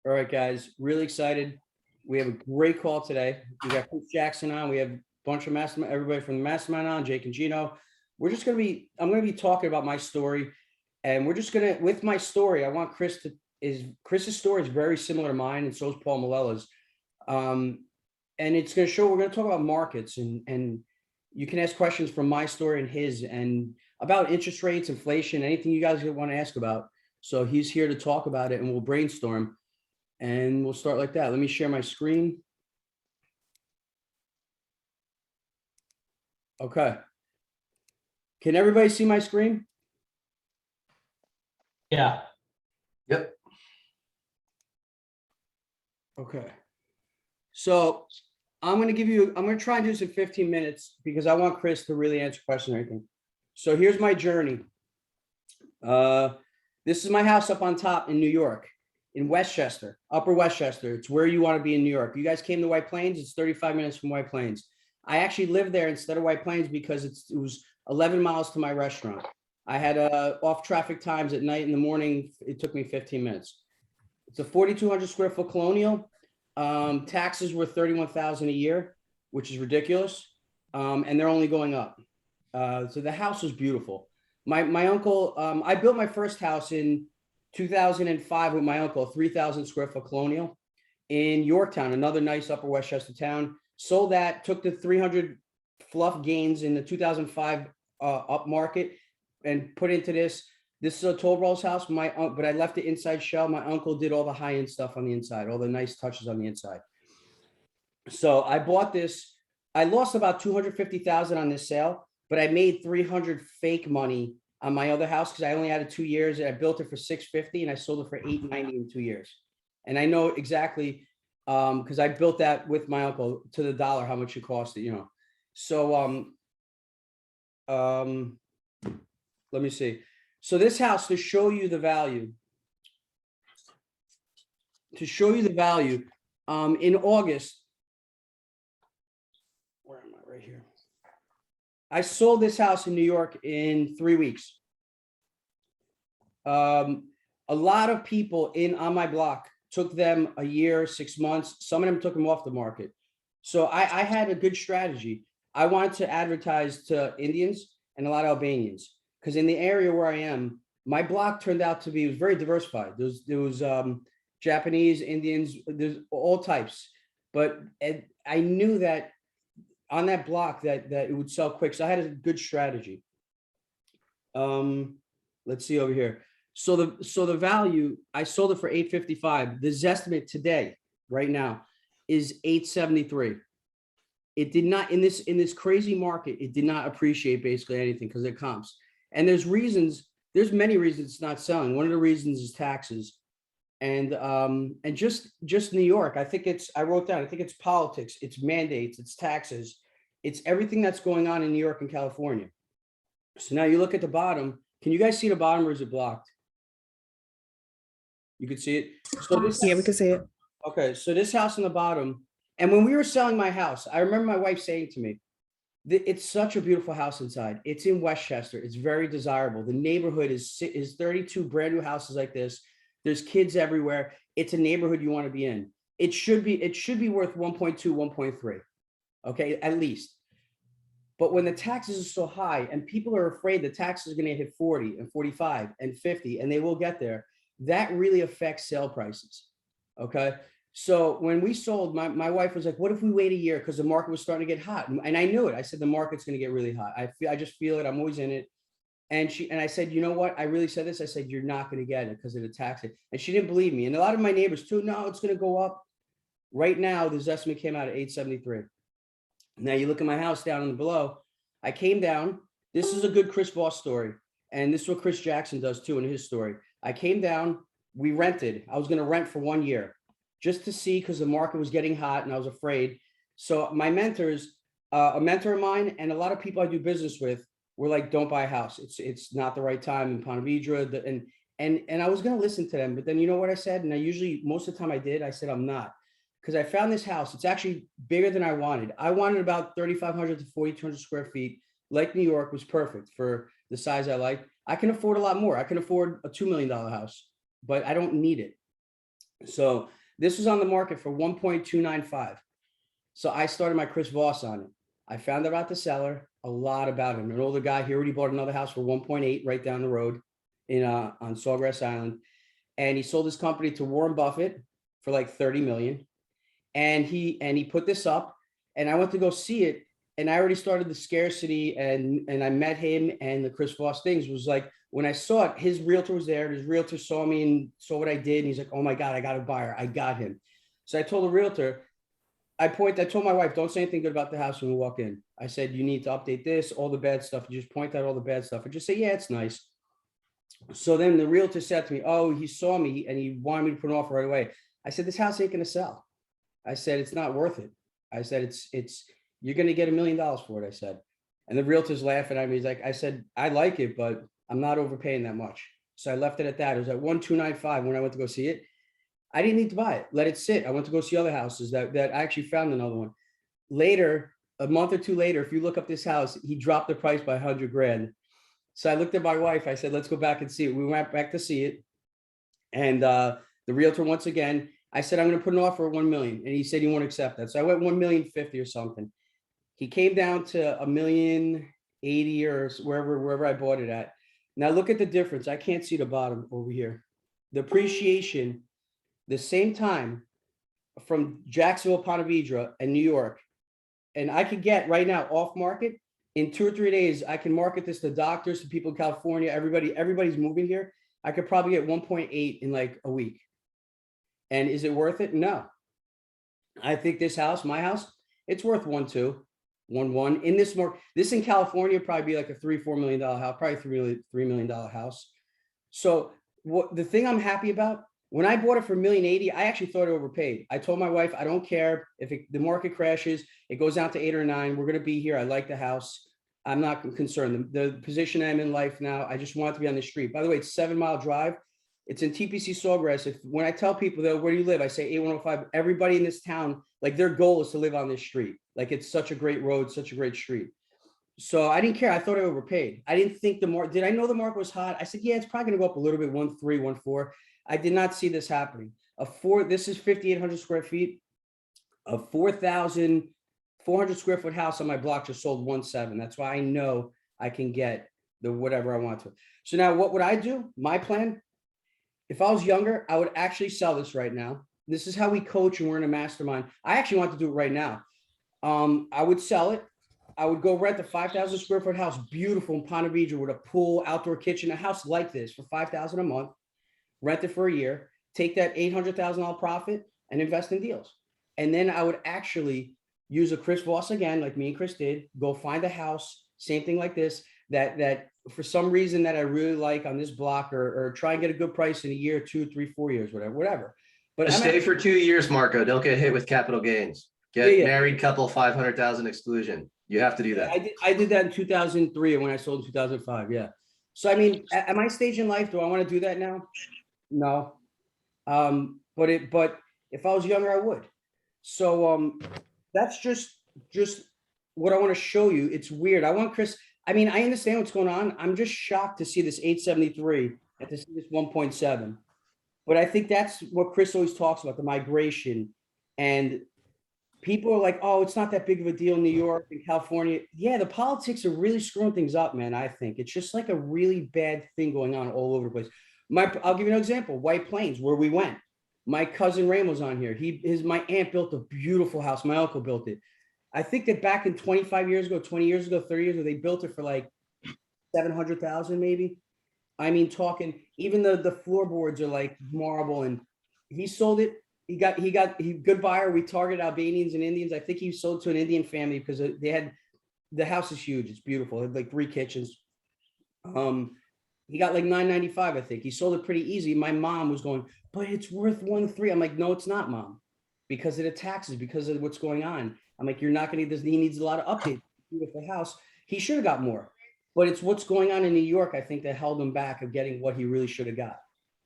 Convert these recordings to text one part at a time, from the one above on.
All right, guys, really excited. We have a great call today. We got Chris Jackson on. We have a bunch of Mastermind, everybody from the Mastermind on, Jake and Gino. I'm gonna be talking about my story, and with my story, I want Chris's story is very similar to mine, and so is Paul Malella's. And it's gonna show, we're gonna talk about markets, and you can ask questions from my story and his, and about interest rates, inflation, anything you guys want to ask about. So he's here to talk about it, and we'll brainstorm. And we'll start like that. Let me share my screen. Okay. Can everybody see my screen? Yeah. Yep. Okay. So I'm going to try and do this in 15 minutes because I want Chris to really answer questions and everything. So here's my journey. This is my house up on top in New York. In Westchester, Upper Westchester. It's where you want to be in New York. You guys came to White Plains. It's 35 minutes from White Plains. I actually lived there instead of White Plains because it was 11 miles to my restaurant. I had off traffic times at night. In the morning, it took me 15 minutes. It's a 4,200 square foot colonial. Taxes were $31,000 a year, which is ridiculous. And they're only going up. So the house was beautiful. My uncle, I built my first house in 2005 with my uncle, a 3,000 square foot colonial in Yorktown, another nice Upper Westchester town. Sold that, took the 300 fluff gains in the 2005 up market and put into this. This is a Toll Brothers house, but I left the inside shell. My uncle did all the high-end stuff on the inside, all the nice touches on the inside. So I bought this. I lost about 250,000 on this sale, but I made 300 fake money on my other house because I only had it 2 years. And I built it for 650 and I sold it for 890 in 2 years. And I know exactly because I built that with my uncle to the dollar how much it cost it, you know. So let me see. So this house, to show you the value, in August, where am I? Right here. I sold this house in New York in 3 weeks. A lot of people on my block took them a year, 6 months. Some of them took them off the market. So I had a good strategy. I wanted to advertise to Indians and a lot of Albanians because in the area where I am, my block turned out to be, it was very diversified. There was Japanese, Indians, there's all types. But I knew that on that block that it would sell quick. So I had a good strategy. Let's see over here. So the value, I sold it for 855. The Zestimate today, right now, is 873. It did not, in this crazy market, it did not appreciate basically anything because it comps. And there's many reasons it's not selling. One of the reasons is taxes. And just New York, I wrote down, I think it's politics, it's mandates, it's taxes, it's everything that's going on in New York and California. So now you look at the bottom. Can you guys see the bottom or is it blocked? You can see it. So Yeah, we can see it. Okay, so this house on the bottom, and when we were selling my house, I remember my wife saying to me, it's such a beautiful house inside. It's in Westchester. It's very desirable. The neighborhood is 32 brand new houses like this. There's kids everywhere. It's a neighborhood you want to be in. It should be worth 1.2, 1.3. Okay, at least. But when the taxes are so high and people are afraid the taxes are going to hit 40 and 45 and 50, and they will get there, that really affects sale prices. Okay. So when we sold, my wife was like, what if we wait a year? Because the market was starting to get hot. And I knew it. I said, the market's going to get really hot. I just feel it. I'm always in it. And I said, you know what? I really said this. I said, you're not going to get it because of the tax. And she didn't believe me. And a lot of my neighbors too, no, it's going to go up. Right now, the estimate came out at 873. Now you look at my house down in the below. I came down. This is a good Chris Voss story. And this is what Chris Jackson does too in his story. I came down, we rented. I was going to rent for 1 year just to see because the market was getting hot and I was afraid. So my mentors, a mentor of mine and a lot of people I do business with were like, don't buy a house. It's not the right time in Ponte Vedra. And I was going to listen to them. But then you know what I said? And I usually, most of the time I did, I said, I'm not. Because I found this house. It's actually bigger than I wanted. I wanted about 3,500 to 4,200 square feet. Like New York was perfect for the size I like. I can afford a lot more. I can afford a $2 million house, but I don't need it. So this was on the market for 1.295. So I started my Chris Voss on it. I found out about the seller, a lot about him. An older guy, he already bought another house for 1.8 right down the road in on Sawgrass Island. And he sold his company to Warren Buffett for like 30 million. And he put this up, and I went to go see it. And I already started the scarcity, and I met him, and the Chris Voss things was like, when I saw it, his realtor was there. His realtor saw me and saw what I did. And he's like, oh my God, I got a buyer. I got him. So I told the realtor, I told my wife, don't say anything good about the house when we walk in. I said, you need to update this, all the bad stuff. You just point out all the bad stuff and just say, yeah, it's nice. So then the realtor said to me, oh, he saw me and he wanted me to put an offer right away. I said, this house ain't going to sell. I said, it's not worth it. I said, you're going to get $1 million for it. I said, and the realtor's laughing at me. He's like, I said, I like it, but I'm not overpaying that much. So I left it at that. It was at 1,295 when I went to go see it. I didn't need to buy it. Let it sit. I went to go see other houses that I actually found another one. Later, a month or two later, if you look up this house, he dropped the price by 100 grand. So I looked at my wife. I said, let's go back and see it. We went back to see it. And the realtor, once again, I said, I'm going to put an offer of 1 million. And he said, he won't accept that. So I went 1,050,000 or something. He came down to 1,080,000 or wherever I bought it at. Now look at the difference. I can't see the bottom over here. The appreciation, the same time from Jacksonville, Ponte Vedra, and New York. And I could get right now off market in 2 or 3 days. I can market this to doctors, to people in California, everybody's moving here. I could probably get 1.8 in like a week. And is it worth it? No. I think this house, my house, it's worth 1.2, 1.1 in this this in California, probably be like a $3-4 million house, probably $3 million house. So what the thing I'm happy about, when I bought it for 1,080,000, I actually thought I overpaid. I told my wife, I don't care if the market crashes, it goes down to 8 or 9. We're going to be here. I like the house. I'm not concerned. The position I'm in life now, I just want to be on the street. By the way, it's a 7-mile drive. It's in TPC Sawgrass. When I tell people that, where do you live? I say 8105. Everybody in this town, like their goal is to live on this street. Like it's such a great road, such a great street. So I didn't care. I thought I overpaid. I didn't think the market, did I know the market was hot? I said, yeah, it's probably going to go up a little bit, 1.3, 1.4. I did not see this happening. This is 5,800 square feet. A 4,400 square foot house on my block just sold 1.7. That's why I know I can get the whatever I want to. So now what would I do? My plan, if I was younger, I would actually sell this right now. This is how we coach and we're in a mastermind. I actually want to do it right now. I would sell it. I would go rent a 5,000 square foot house, beautiful in Ponte Vedra with a pool, outdoor kitchen, a house like this for 5,000 a month, rent it for a year, take that $800,000 profit and invest in deals. And then I would actually use a Chris Voss again, like me and Chris did, go find a house, same thing like this, that for some reason that I really like on this block, or try and get a good price in a year, 2, 3, 4 years, whatever. But stay for 2 years, Marco. Don't get hit with capital gains. Get married couple, 500,000 exclusion. You have to do that. I did that in 2003 when I sold in 2005. Yeah. So, I mean, at my stage in life, do I want to do that now? No. But if I was younger, I would. So, that's just what I want to show you. It's weird. I want Chris. I mean, I understand what's going on. I'm just shocked to see this 873 and to see this 1.7. But I think that's what Chris always talks about, the migration. And people are like, oh, it's not that big of a deal in New York and California. Yeah, the politics are really screwing things up, man. I think it's just like a really bad thing going on all over the place. I'll give you an example. White Plains, where we went. My cousin Ram was on here. My aunt built a beautiful house. My uncle built it. I think that back in 25 years ago, 20 years ago, 30 years ago, they built it for like 700,000 maybe. I mean, talking, even the floorboards are like marble, and he sold it. He got good buyer. We target Albanians and Indians. I think he sold to an Indian family because the house is huge. It's beautiful. It had like 3 kitchens. He got like $995, I think. He sold it pretty easy. My mom was going, but it's worth 1.3. I'm like, no, it's not, Mom, because of the taxes, because of what's going on. I'm like, you're not going to need this. He needs a lot of updates. Beautiful house. He should have got more, but it's what's going on in New York, I think, that held him back of getting what he really should have got.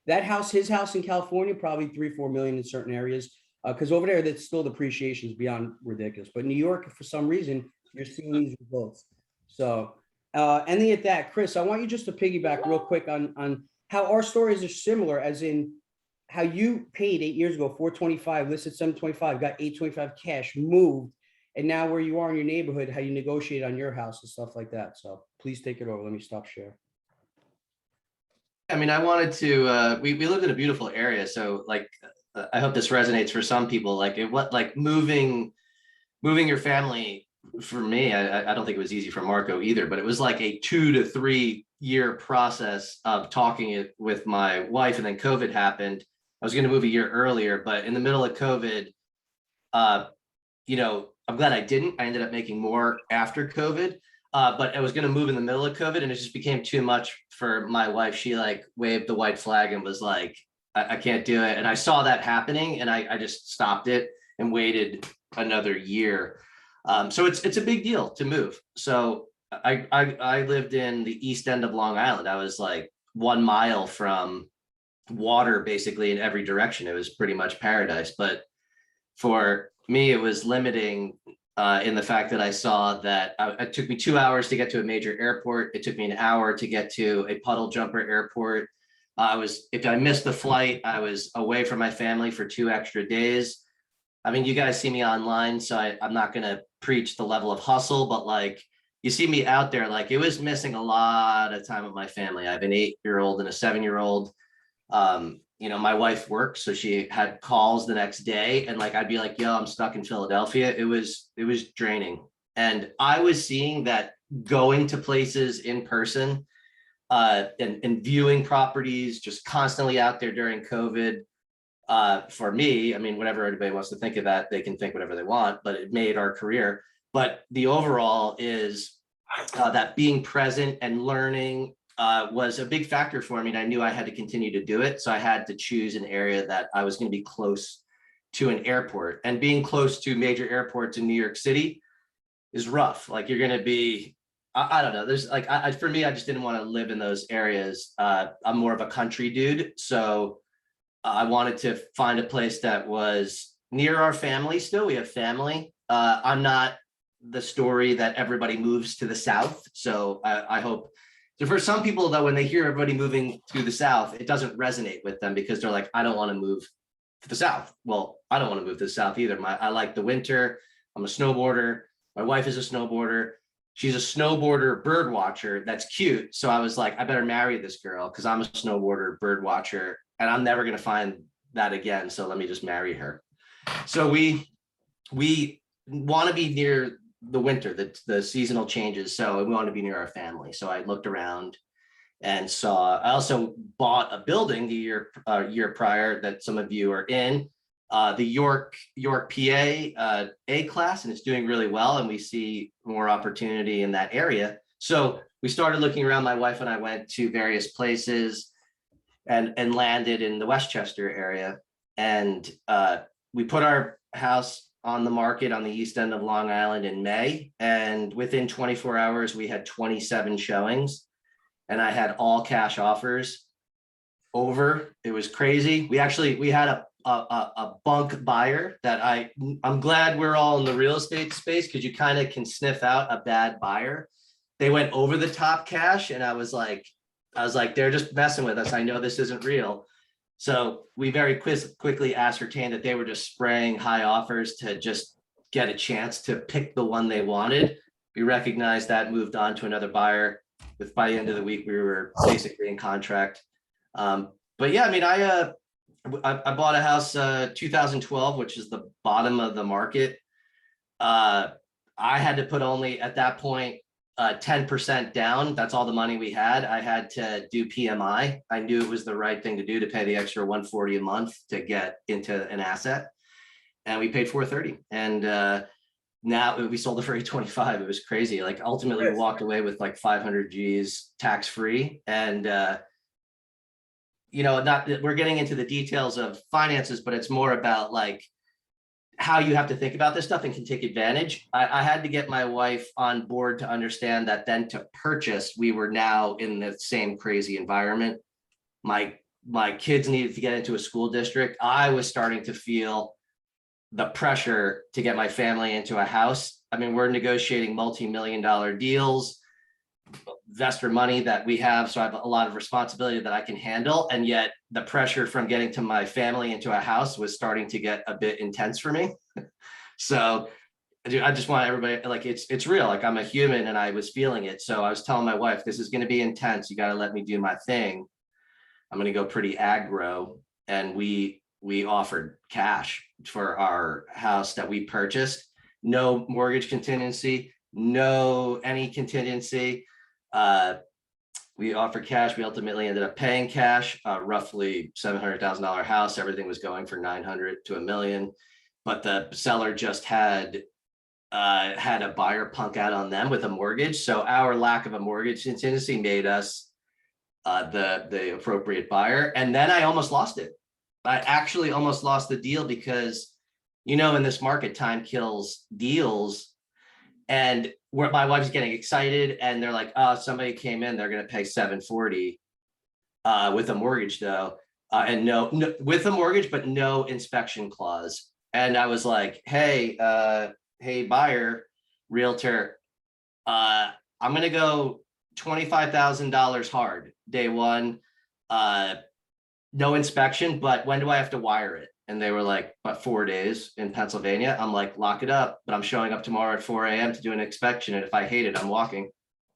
That house, his house in California, probably 3-4 million in certain areas, because over there, that's still depreciation is beyond ridiculous. But New York, for some reason, you're seeing these results. So, ending at that, Chris, I want you just to piggyback real quick on how our stories are similar, as in how you paid 8 years ago, 425, listed 725, got 825 cash, moved, and now where you are in your neighborhood, how you negotiate on your house and stuff like that. So please take it over. Let me stop share. I mean, I wanted to, we live in a beautiful area. So like, I hope this resonates for some people, like moving your family for me, I don't think it was easy for Marco either, but it was like a 2 to 3 year process of talking it with my wife. And then COVID happened. I was going to move a year earlier, but in the middle of COVID, you know, I'm glad I didn't. I ended up making more after COVID. But I was going to move in the middle of COVID and it just became too much for my wife. She like waved the white flag and was like, I can't do it. And I saw that happening and I just stopped it and waited another year. So it's a big deal to move. So I lived in the east end of Long Island. I was like 1 mile from water basically in every direction. It was pretty much paradise. But for me, it was limiting in the fact that I saw that it took me 2 hours to get to a major airport. It took me an hour to get to a puddle jumper airport. If I missed the flight, I was away from my family for 2 extra days. I mean, you guys see me online, so I'm not going to preach the level of hustle, but like you see me out there, like it was missing a lot of time with my family. I have an 8-year-old and a 7-year-old. You know, my wife works, so she had calls the next day and like, I'd be like, yo, I'm stuck in Philadelphia. It was draining. And I was seeing that going to places in person and viewing properties just constantly out there during COVID. For me, I mean, whatever anybody wants to think of that, they can think whatever they want, but it made our career. But the overall is that being present and learning was a big factor for me. And I knew I had to continue to do it. So I had to choose an area that I was going to be close to an airport, and being close to major airports in New York City is rough. Like you're going to be, I don't know. There's like, for me, I just didn't want to live in those areas. I'm more of a country dude. So I wanted to find a place that was near our family. Still, we have family. I'm not the story that everybody moves to the South. So I hope. So for some people, though, when they hear everybody moving to the South, it doesn't resonate with them because they're like, I don't want to move to the South. Well, I don't want to move to the South either. I like the winter. I'm a snowboarder. My wife is a snowboarder. She's a snowboarder bird watcher. That's cute. So I was like, I better marry this girl because I'm a snowboarder bird watcher and I'm never going to find that again. So let me just marry her. So we want to be near the winter, the seasonal changes. So we want to be near our family. So I looked around and saw, I also bought a building the year prior that some of you are in, the York, PA A class, and it's doing really well. And we see more opportunity in that area. So we started looking around. My wife and I went to various places and landed in the Westchester area. And we put our house on the market on the east end of Long Island in May. And within 24 hours, we had 27 showings and I had all cash offers over. It was crazy. We had a bunk buyer that I'm glad we're all in the real estate space because you kind of can sniff out a bad buyer. They went over the top cash and I was like, they're just messing with us. I know this isn't real. So we very quickly ascertained that they were just spraying high offers to just get a chance to pick the one they wanted. We recognized that, moved on to another buyer. By the end of the week, we were basically in contract. But yeah, I mean, I bought a house 2012, which is the bottom of the market. I had to put only at that point 10% down. That's all the money we had. I had to do PMI. I knew it was the right thing to do to pay the extra $140 a month to get into an asset. And we paid $430. And now we sold it for $825. It was crazy. Like ultimately we walked away with like 500 G's tax free. And you know, we're getting into the details of finances, but it's more about like how you have to think about this stuff and can take advantage. I had to get my wife on board to understand that then to purchase, we were now in the same crazy environment. My kids needed to get into a school district. I was starting to feel the pressure to get my family into a house. I mean, we're negotiating multi-million-dollar deals. investor money that we have. So I have a lot of responsibility that I can handle. And yet the pressure from getting to my family into a house was starting to get a bit intense for me. So I just want everybody, like, it's real. Like, I'm a human and I was feeling it. So I was telling my wife, this is going to be intense. You got to let me do my thing. I'm going to go pretty aggro. And we offered cash for our house that we purchased. No mortgage contingency, no any contingency. We offered cash. We ultimately ended up paying cash, roughly $700,000 house. Everything was going for 900 to $1 million, but the seller just had a buyer punk out on them with a mortgage. So our lack of a mortgage contingency made us the appropriate buyer. And then I almost lost it. I actually almost lost the deal because, you know, in this market, time kills deals. And where my wife's getting excited and they're like, oh, somebody came in, they're going to pay 740 with a mortgage though. And no, with a mortgage, but no inspection clause. And I was like, hey, hey, buyer, realtor, I'm going to go $25,000 hard day one. No inspection, but when do I have to wire it? And they were like, about 4 days in Pennsylvania. I'm like, lock it up, but I'm showing up tomorrow at 4 a.m. to do an inspection. And if I hate it, I'm walking.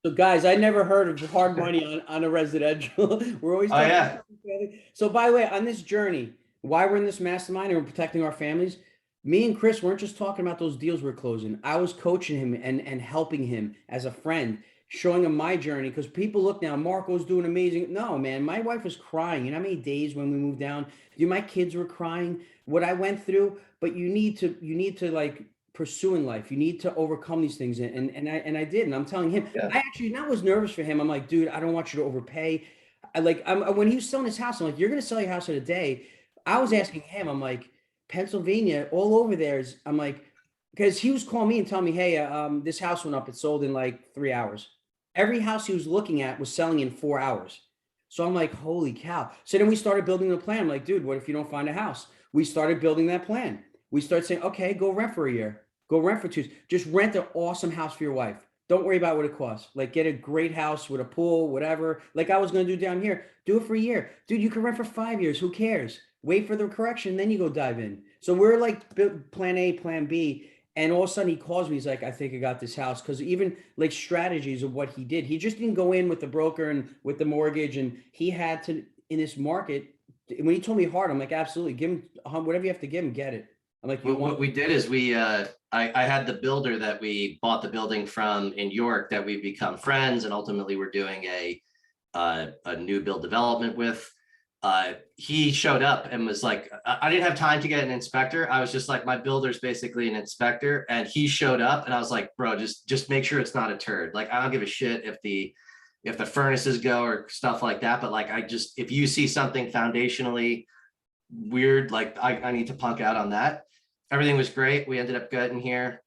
So guys, I never heard of hard money on a residential. We're always talking yeah. about family. So by the way, on this journey, why we're in this mastermind and we're protecting our families, me and Chris weren't just talking about those deals we're closing. I was coaching him and helping him as a friend, showing him my journey. Because people look now, Marco's doing amazing. No, man, my wife was crying. You know how many days when we moved down, my kids were crying, what I went through. But you need to like pursue in life. You need to overcome these things. And I did. And I'm telling him, Yeah. I actually not was nervous for him. I'm like, dude, I don't want you to overpay. When he was selling his house, I'm like, you're gonna sell your house in a day. I was asking him, I'm like, Pennsylvania, all over there's, I'm like, because he was calling me and telling me, hey, this house went up, it sold in like 3 hours. Every house he was looking at was selling in 4 hours. So I'm like, holy cow. So then we started building the plan. I'm like, dude, what if you don't find a house? We started building that plan. We started saying, okay, go rent for a year, go rent for 2. Just rent an awesome house for your wife. Don't worry about what it costs. Like, get a great house with a pool, whatever. Like I was going to do down here. Do it for a year. Dude, you can rent for 5 years. Who cares? Wait for the correction, then you go dive in. So we're like plan A, plan B. And all of a sudden he calls me. He's like, I think I got this house. Because even like strategies of what he did, he just didn't go in with the broker and with the mortgage. And he had to, in this market, when he told me hard, I'm like, absolutely, give him whatever you have to give him, get it. I'm like, What we did is I had the builder that we bought the building from in York that we've become friends, and ultimately we're doing a new build development with. He showed up and was like, I didn't have time to get an inspector. I was just like, my builder's basically an inspector, and he showed up and I was like, bro, just make sure it's not a turd. Like, I don't give a shit if the furnaces go or stuff like that, but like, if you see something foundationally weird, like I need to punk out on that. Everything was great. We ended up getting here.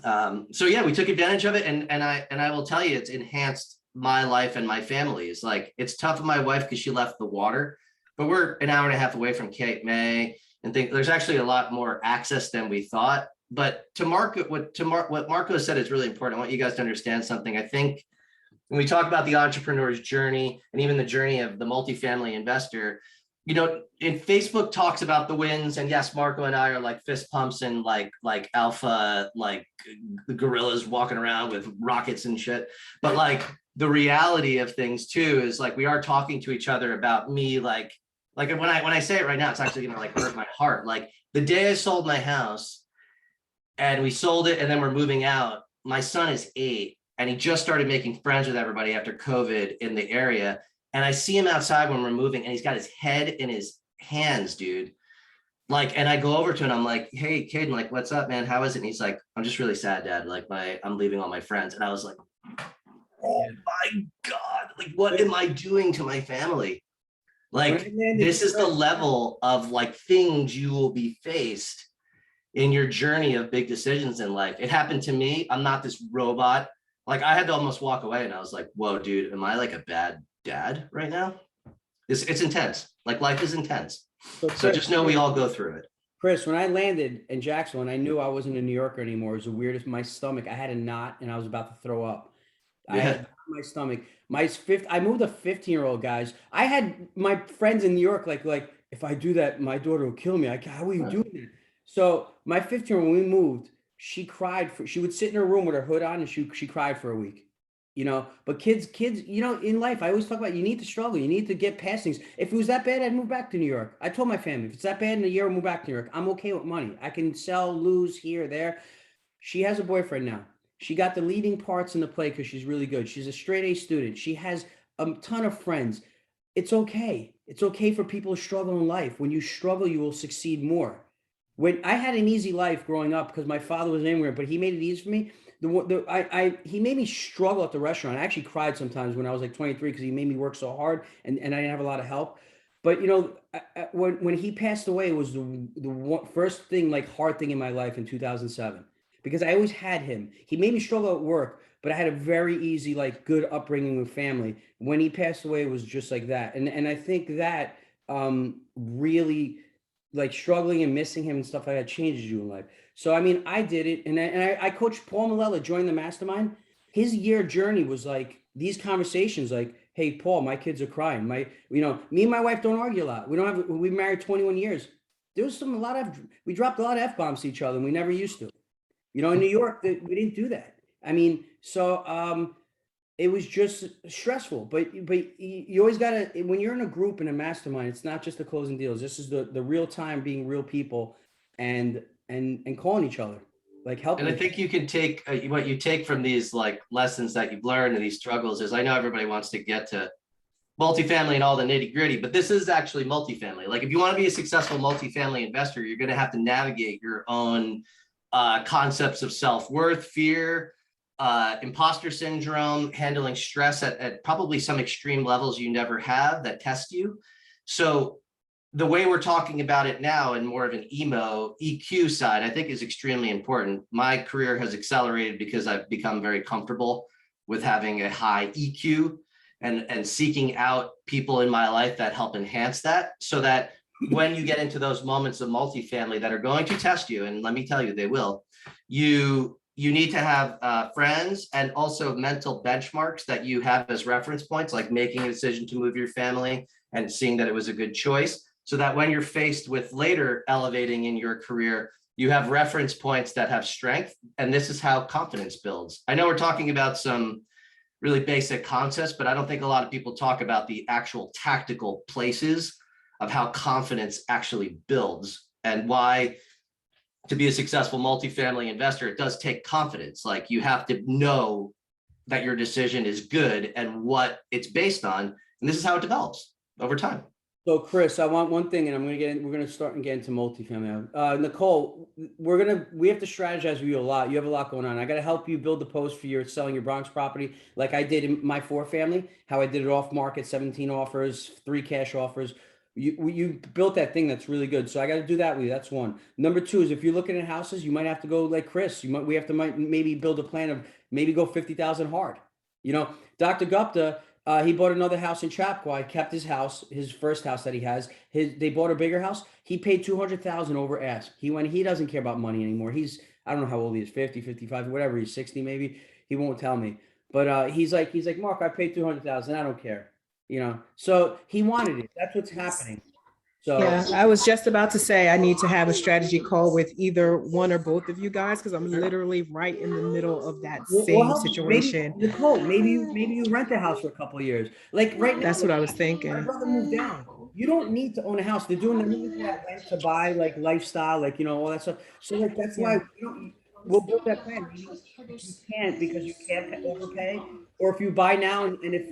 So yeah, we took advantage of it. And I will tell you, it's enhanced my life and my family's. Like, it's tough on my wife because she left the water, but we're an hour and a half away from Cape May and there's actually a lot more access than we thought. But to market, what Marco said is really important. I want you guys to understand something. I think when we talk about the entrepreneur's journey and even the journey of the multifamily investor, you know, and Facebook talks about the wins, and yes, Marco and I are like fist pumps and like alpha, like gorillas walking around with rockets and shit. But like the reality of things too is like we are talking to each other about me, like when I say it right now, it's actually gonna like hurt my heart. Like the day I sold my house and we sold it and then we're moving out, my son is 8 and he just started making friends with everybody after COVID in the area. And I see him outside when we're moving and he's got his head in his hands, dude. Like, and I go over to him, I'm like, hey, Caden, like, what's up, man? How is it? And he's like, I'm just really sad, Dad. Like I'm leaving all my friends. And I was like, oh my God, like, what am I doing to my family? Like, this is the level of like things you will be faced in your journey of big decisions in life. It happened to me. I'm not this robot. Like, I had to almost walk away and I was like, whoa, dude, am I like a bad dad right now? It's intense. Like, life is intense. So just know we all go through it. Chris, when I landed in Jacksonville and I knew I wasn't a New Yorker anymore, it was the weirdest, my stomach, I had a knot and I was about to throw up. I had my stomach. I moved a 15-year-old, guys. I had my friends in New York, like, if I do that, my daughter will kill me. How are you doing that? So my 15-year-old, when we moved, she would sit in her room with her hood on and she cried for a week. But kids, in life, I always talk about you need to struggle. You need to get past things. If it was that bad, I'd move back to New York. I told my family, if it's that bad in a year, I'll move back to New York. I'm okay with money. I can sell, lose here, there. She has a boyfriend now. She got the leading parts in the play because she's really good. She's a straight A student. She has a ton of friends. It's okay. It's okay for people to struggle in life. When you struggle, you will succeed more. When I had an easy life growing up because my father was an immigrant, but he made it easy for me. He made me struggle at the restaurant. I actually cried sometimes when I was like 23 because he made me work so hard and I didn't have a lot of help. But when he passed away, it was the first thing, like, hard thing in my life in 2007 because I always had him. He made me struggle at work, but I had a very easy, like, good upbringing with family. When he passed away, it was just like that. And I think that really, like, struggling and missing him and stuff like that changes you in life. So, I mean, I did it. And I coached Paul Malella, joined the Mastermind. His year journey was like these conversations, like, hey, Paul, my kids are crying. Me and my wife don't argue a lot. We married 21 years. There was we dropped a lot of F-bombs to each other and we never used to. In New York, we didn't do that. I mean, so it was just stressful, but you always gotta, when you're in a group in a mastermind, it's not just the closing deals. This is the real time being real people and calling each other, like helping. And I think you can take what you take from these, like, lessons that you've learned and these struggles is, I know everybody wants to get to multifamily and all the nitty gritty, but this is actually multifamily. Like, if you want to be a successful multifamily investor, you're going to have to navigate your own concepts of self-worth, fear, imposter syndrome, handling stress at probably some extreme levels you never have that test you. So the way we're talking about it now and more of an EQ side, I think is extremely important. My career has accelerated because I've become very comfortable with having a high EQ and seeking out people in my life that help enhance that, so that when you get into those moments of multifamily that are going to test you, and let me tell you, they will, you need to have friends and also mental benchmarks that you have as reference points, like making a decision to move your family and seeing that it was a good choice, so that when you're faced with later elevating in your career, you have reference points that have strength. And this is how confidence builds. I know we're talking about some really basic concepts, but I don't think a lot of people talk about the actual tactical places of how confidence actually builds, and why, to be a successful multifamily investor, it does take confidence. Like, you have to know that your decision is good and what it's based on. And this is how it develops over time. So, Chris, I want one thing, and we're gonna start and get into multifamily. Nicole, we have to strategize with you a lot. You have a lot going on. I got to help you build the post for selling your Bronx property, like I did in my 4 family, how I did it off market, 17 offers, 3 cash offers. You built that thing that's really good. So I got to do that with you. That's one. Number 2 is, if you're looking at houses, you might have to go like Chris. We have to maybe build a plan of maybe go 50,000 hard. Dr. Gupta, he bought another house in Chapqua, kept his house, his first house that he has. They bought a bigger house. He paid 200,000 over ask. He doesn't care about money anymore. I don't know how old he is, 50, 55, whatever. He's 60 maybe. He won't tell me. But he's like, Mark, I paid 200,000. I don't care. So he wanted it. That's what's happening. So yeah, I was just about to say I need to have a strategy call with either one or both of you guys, because I'm literally right in the middle of that same situation. Maybe, Nicole, maybe you rent a house for a couple of years. Like right now, that's what I was thinking. My brother moved down. You don't need to own a house. They're doing the movie rent to buy, like lifestyle, like all that stuff. So like that's why we'll build that plan. You can't, because you can't overpay, or if you buy now and if.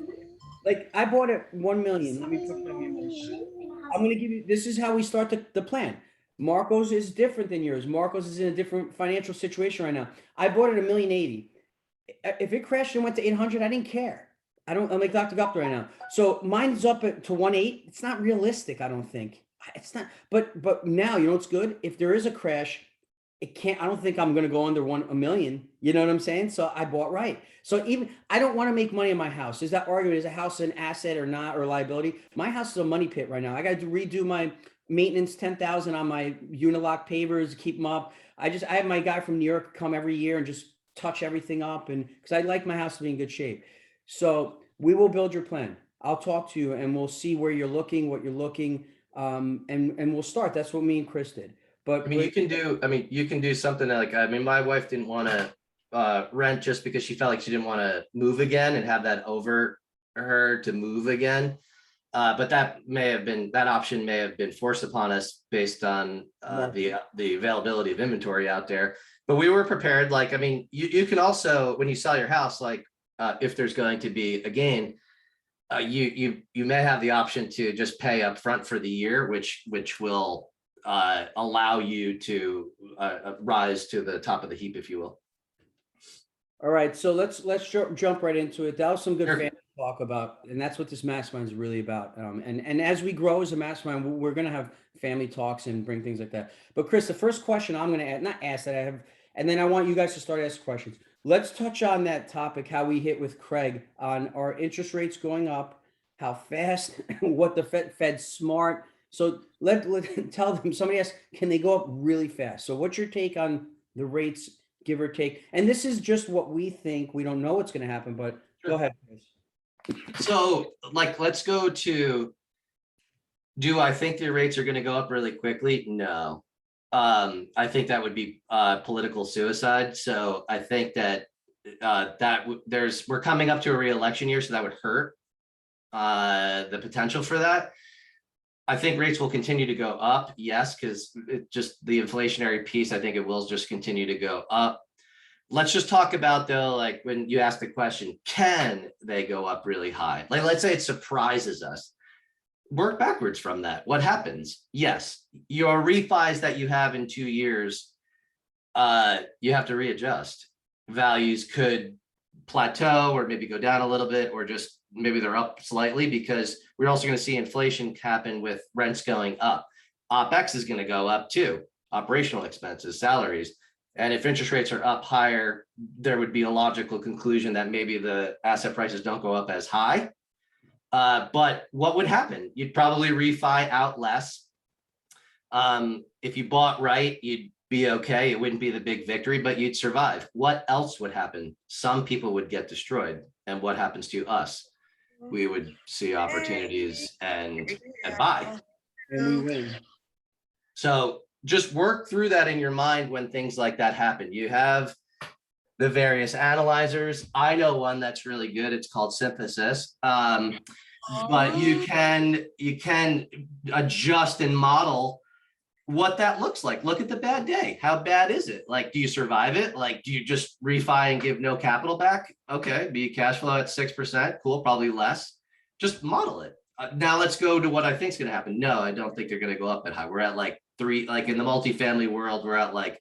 Like, I bought it 1 million. Let me put that here. I'm going to give you, this is how we start the plan. Marcos is different than yours. Marcos is in a different financial situation right now. I bought it 1,080,000. If it crashed and went to 800, I didn't care. I'm like Dr. Gupta right now. So mine's up to 1.8. It's not realistic, I don't think. It's not, but now, what's good? If there is a crash, I don't think I'm going to go under 1 million. You know what I'm saying? So I bought right. So I don't want to make money in my house. Is that argument? Is a house an asset or not, or a liability? My house is a money pit right now. I got to redo my maintenance, 10,000 on my Unilock pavers, keep them up. I have my guy from New York come every year and just touch everything up, and because I like my house to be in good shape. So we will build your plan. I'll talk to you and we'll see where you're looking, what you're looking, and we'll start. That's what me and Chris did. But you can do something like, my wife didn't want to rent just because she felt like she didn't want to move again and have that over her to move again. But that option may have been forced upon us based on the availability of inventory out there. But we were prepared. Like, you can also, when you sell your house, like if there's going to be a gain, you may have the option to just pay up front for the year, which will allow you to rise to the top of the heap, if you will. All right, so let's jump right into it. That was some good Sure. family talk about, and that's what this mastermind is really about. And as we grow as a mastermind, we're going to have family talks and bring things like that. But Chris, the first question I'm going to not ask that I have, and then I want you guys to start asking questions. Let's touch on that topic, how we hit with Craig on our interest rates going up, how fast, what the Fed's smart. So let tell them, somebody asked, can they go up really fast? So what's your take on the rates, give or take? And this is just what we think. We don't know what's going to happen, but Sure. Go ahead, Chris. So let's go to, do I think the rates are going to go up really quickly? No. I think that would be political suicide. So I think that we're coming up to a re-election year, so that would hurt the potential for that. I think rates will continue to go up, yes, because it just the inflationary piece, I think it will just continue to go up. Let's just talk about though, like when you ask the question, can they go up really high? Like, let's say it surprises us. Work backwards from that. What happens? Yes, your refis that you have in 2 years, you have to readjust. Values could plateau or maybe go down a little bit, or just maybe they're up slightly, because we're also going to see inflation happen with rents going up. OpEx is going to go up too, operational expenses, salaries. And if interest rates are up higher, there would be a logical conclusion that maybe the asset prices don't go up as high. But what would happen? You'd probably refi out less. If you bought right, you'd be okay. It wouldn't be the big victory, but you'd survive. What else would happen? Some people would get destroyed. And what happens to us? We would see opportunities and buy. And we win. So just work through that in your mind when things like that happen. You have the various analyzers. I know one that's really good. It's called Synthesis. But you can adjust and model what that looks like. Look at the bad day. How bad is it? Like, do you survive it? Like, do you just refi and give no capital back? Okay, be cash flow at 6%. Cool, probably less. Just model it. Now let's go to what I think is going to happen. No, I don't think they're going to go up that high. We're at like 3, like in the multifamily world, we're at like,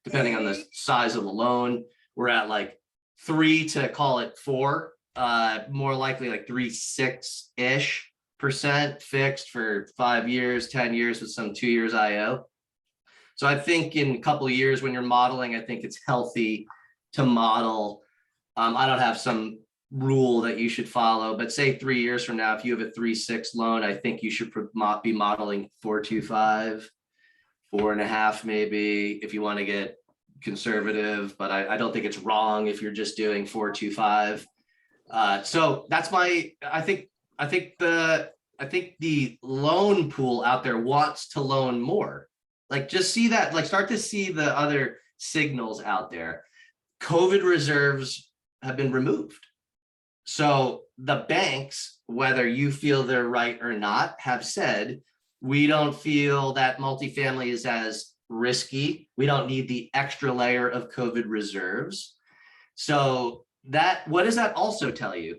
depending on the size of the loan, we're at like 3 to call it 4, more likely like 3.6-ish% fixed for 5 years, 10 years with some 2 years IO. So I think in a couple of years when you're modeling, I think it's healthy to model. I don't have some rule that you should follow, but say 3 years from now, if you have a 3.6 loan, I think you should be modeling 4.25, 4.5, maybe, if you want to get conservative, but I don't think it's wrong if you're just doing 4.25. So that's I think the loan pool out there wants to loan more. Like, just see that, like, start to see the other signals out there. COVID reserves have been removed. So the banks, whether you feel they're right or not, have said, we don't feel that multifamily is as risky. We don't need the extra layer of COVID reserves. So what does that also tell you?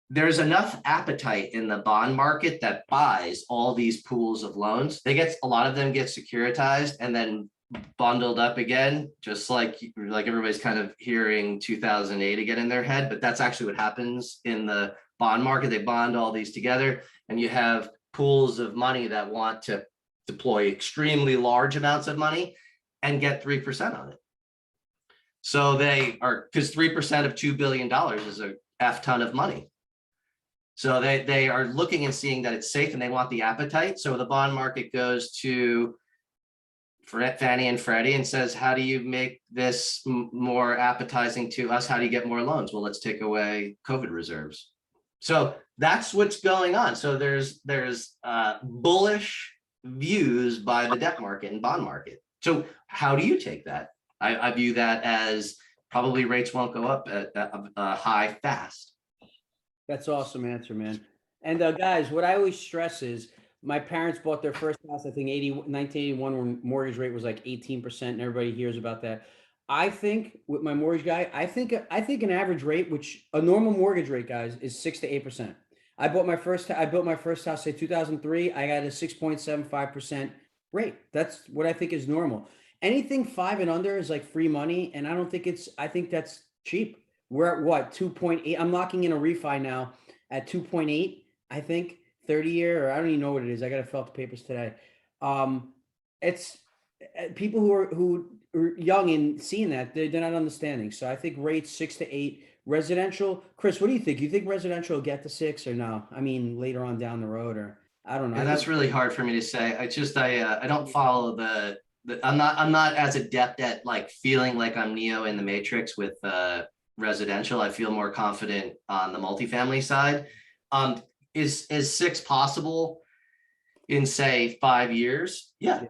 There's enough appetite in the bond market that buys all these pools of loans. A lot of them get securitized and then bundled up again, just like everybody's kind of hearing 2008 again in their head, but that's actually what happens in the bond market. They bond all these together, and you have pools of money that want to deploy extremely large amounts of money and get 3% on it. So because 3% of $2 billion is a F ton of money. So they are looking and seeing that it's safe, and they want the appetite. So the bond market goes to Fannie and Freddie and says, how do you make this more appetizing to us? How do you get more loans? Well, let's take away COVID reserves. So that's what's going on. So there's bullish views by the debt market and bond market. So how do you take that? I view that as probably rates won't go up at high fast. That's awesome answer, man. And guys, what I always stress is my parents bought their first house, I think 1981, when mortgage rate was like 18%, and everybody hears about that. I think with my mortgage guy, I think an average rate, which a normal mortgage rate, guys, is 6 to 8%. I built my first house, say 2003. I got a 6.75% rate. That's what I think is normal. Anything 5 and under is like free money, and I think that's cheap. We're at what, 2.8? I'm locking in a refi now at 2.8, I think, 30-year, or I don't even know what it is. I got to fill out the papers today. It's people who are young and seeing that, they're not understanding. So I think rates 6 to 8. Residential, Chris, what do you think? You think residential will get to 6 or no? I mean, later on down the road, or I don't know. Yeah, that's really hard for me to say. I don't follow the I'm not as adept at like feeling like I'm Neo in the Matrix with residential. I feel more confident on the multifamily side. Is 6 possible in say 5 years? Yeah.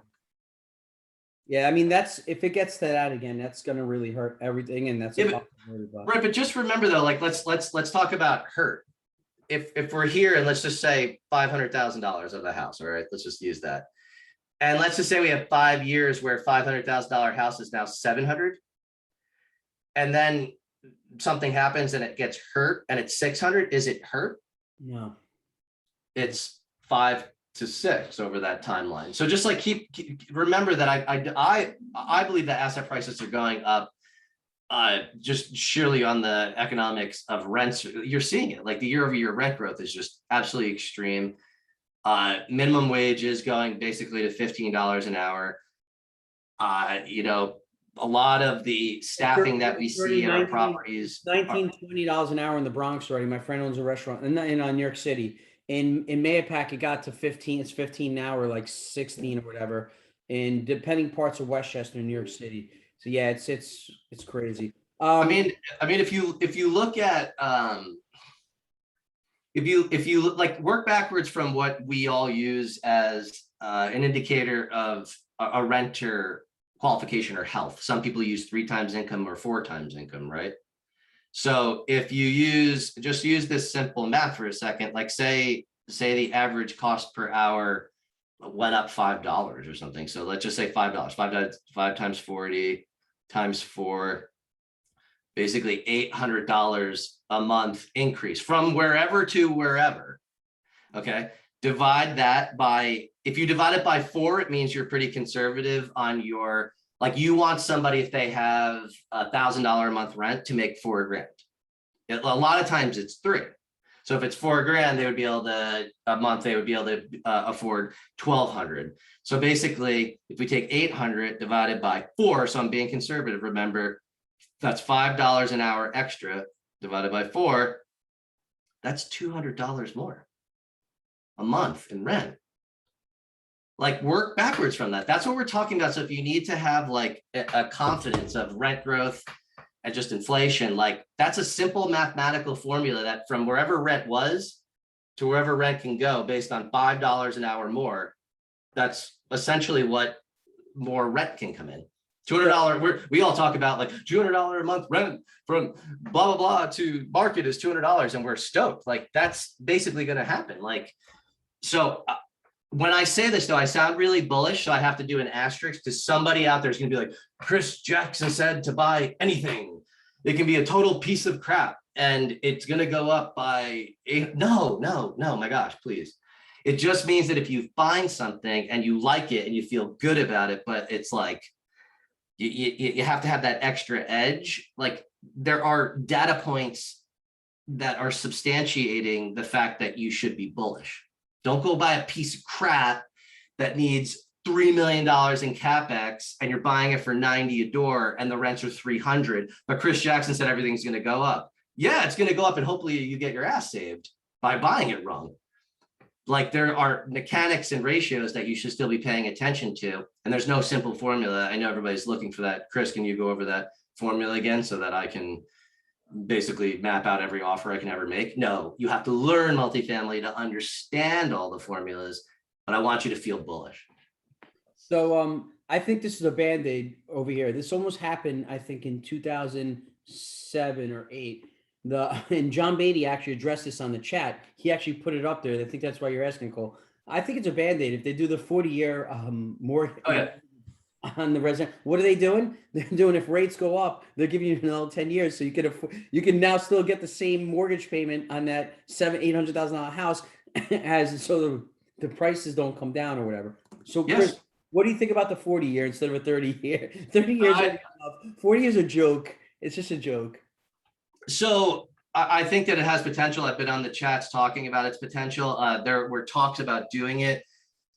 Yeah, I mean, that's, if it gets to that again, that's going to really hurt everything, and that's a possibility. Right, but just remember though, like let's talk about hurt. If we're here and let's just say $500,000 of the house, all right, let's just use that. And let's just say we have 5 years where $500,000 house is now 700. And then something happens and it gets hurt and it's 600. Is it hurt? No. It's 5 to 6 over that timeline. So just like remember that I believe that asset prices are going up just surely on the economics of rents. You're seeing it, like the year-over-year rent growth is just absolutely extreme. Minimum wage is going basically to $15 an hour. You know, a lot of the staffing that we see in our properties, $19-20 an hour in the Bronx already. My friend owns a restaurant in New York City. In Mayapack, it got to 15. It's 15 now, or like 16 or whatever. In depending parts of Westchester, New York City. So yeah, it's crazy. I mean, if you look at if you like work backwards from what we all use as an indicator of a renter qualification or health. Some people use 3 times income or 4 times income, right? So if you just use this simple math for a second, like say the average cost per hour went up $5 or something. So let's just say $5, 5 times 40 times 4, basically $800 a month increase from wherever to wherever. Okay. Divide that by, if you divide it by 4, it means you're pretty conservative on your, like you want somebody, if they have $1,000 a month rent, to make $4,000. A lot of times it's 3. So if it's $4,000, they would be able to afford $1,200. So basically, if we take 800 divided by 4, so I'm being conservative, remember, that's $5 an hour extra divided by 4. That's $200 more a month in rent. Like work backwards from that. That's what we're talking about. So if you need to have like a confidence of rent growth and just inflation, like that's a simple mathematical formula that from wherever rent was to wherever rent can go based on $5 an hour more, that's essentially what more rent can come in. $200, we all talk about like $200 a month rent from blah, blah, blah to market is $200 and we're stoked. Like that's basically going to happen. Like, so when I say this though, I sound really bullish. So I have to do an asterisk because somebody out there is going to be like, Chris Jackson said to buy anything. It can be a total piece of crap and it's going to go up by no, my gosh, please. It just means that if you find something and you like it and you feel good about it, but it's like, you have to have that extra edge. Like there are data points that are substantiating the fact that you should be bullish. Don't go buy a piece of crap that needs $3 million in CapEx and you're buying it for 90 a door and the rents are 300. But Chris Jackson said everything's going to go up. Yeah, it's going to go up and hopefully you get your ass saved by buying it wrong. like there are mechanics and ratios that you should still be paying attention to. And there's no simple formula. I know everybody's looking for that. Chris, can you go over that formula again so that I can basically map out every offer I can ever make? No, you have to learn multifamily to understand all the formulas, but I want you to feel bullish. So I think this is a Band-Aid over here. This almost happened, I think, in 2007 or 8. And John Beatty actually addressed this on the chat. He actually put it up there. I think that's why you're asking, Cole. I think it's a Band-Aid. If they do the 40-year mortgage on the resident, what are they doing? They're doing, if rates go up, they're giving you another 10 years. So you can now still get the same mortgage payment on that $800,000 house as so the prices don't come down or whatever. So Chris, what do you think about the 40-year instead of a 30-year? 30 years, 40 is a joke. It's just a joke. So I think that it has potential. I've been on the chats talking about its potential. There were talks about doing it,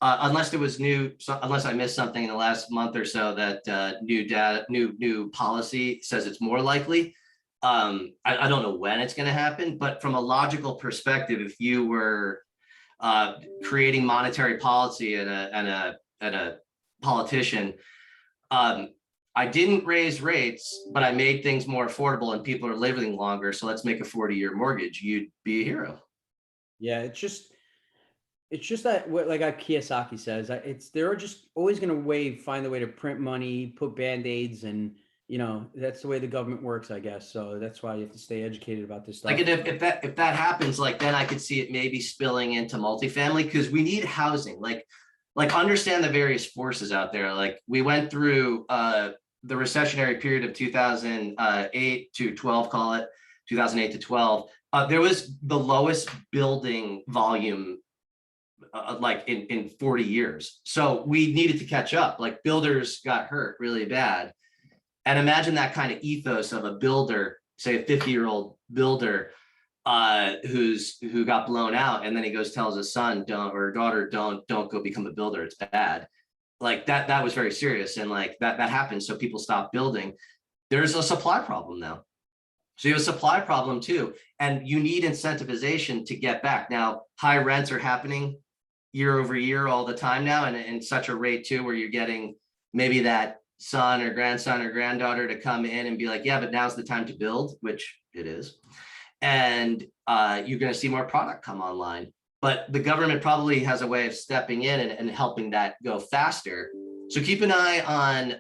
unless there was unless I missed something in the last month or so that new policy says it's more likely. I don't know when it's going to happen, but from a logical perspective, if you were creating monetary policy and a politician, I didn't raise rates, but I made things more affordable and people are living longer. So let's make a 40-year mortgage. You'd be a hero. Yeah, it's just that what like Kiyosaki says, they're just always going to find a way to print money, put Band-Aids, and that's the way the government works, I guess. So that's why you have to stay educated about this stuff. Like if that happens, like then I could see it maybe spilling into multifamily, because we need housing. Like understand the various forces out there. Like we went through the recessionary period of 2008 to 12, call it 2008 to 12. There was the lowest building volume like in 40 years. So we needed to catch up. Like builders got hurt really bad. And imagine that kind of ethos of a builder, say a 50-year-old builder who got blown out, and then he tells his son or daughter, don't go become a builder, it's bad. Like that was very serious, and like that happened, so people stopped building. There's a supply problem now. So you have a supply problem too, and you need incentivization to get back. Now high rents are happening year over year all the time now, and in such a rate too, where you're getting maybe that son or grandson or granddaughter to come in and be like, yeah, but now's the time to build, which it is. And you're going to see more product come online. But the government probably has a way of stepping in and helping that go faster. So keep an eye on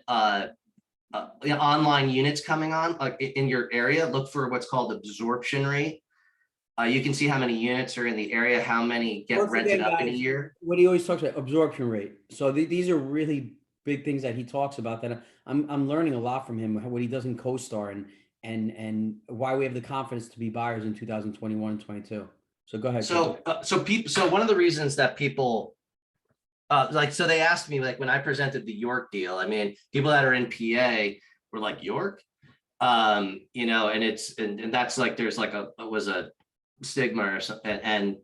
online units coming on in your area. Look for what's called absorption rate. You can see how many units are in the area, how many get rented up in a year. What he always talks about, absorption rate. So these are really big things that he talks about that I'm learning a lot from him, what he does in CoStar and why we have the confidence to be buyers in 2021 and 22. So go ahead. So one of the reasons that people so they asked me, like when I presented the York deal, I mean, people that are in PA were like, York, and that's like, there's like was a stigma or something.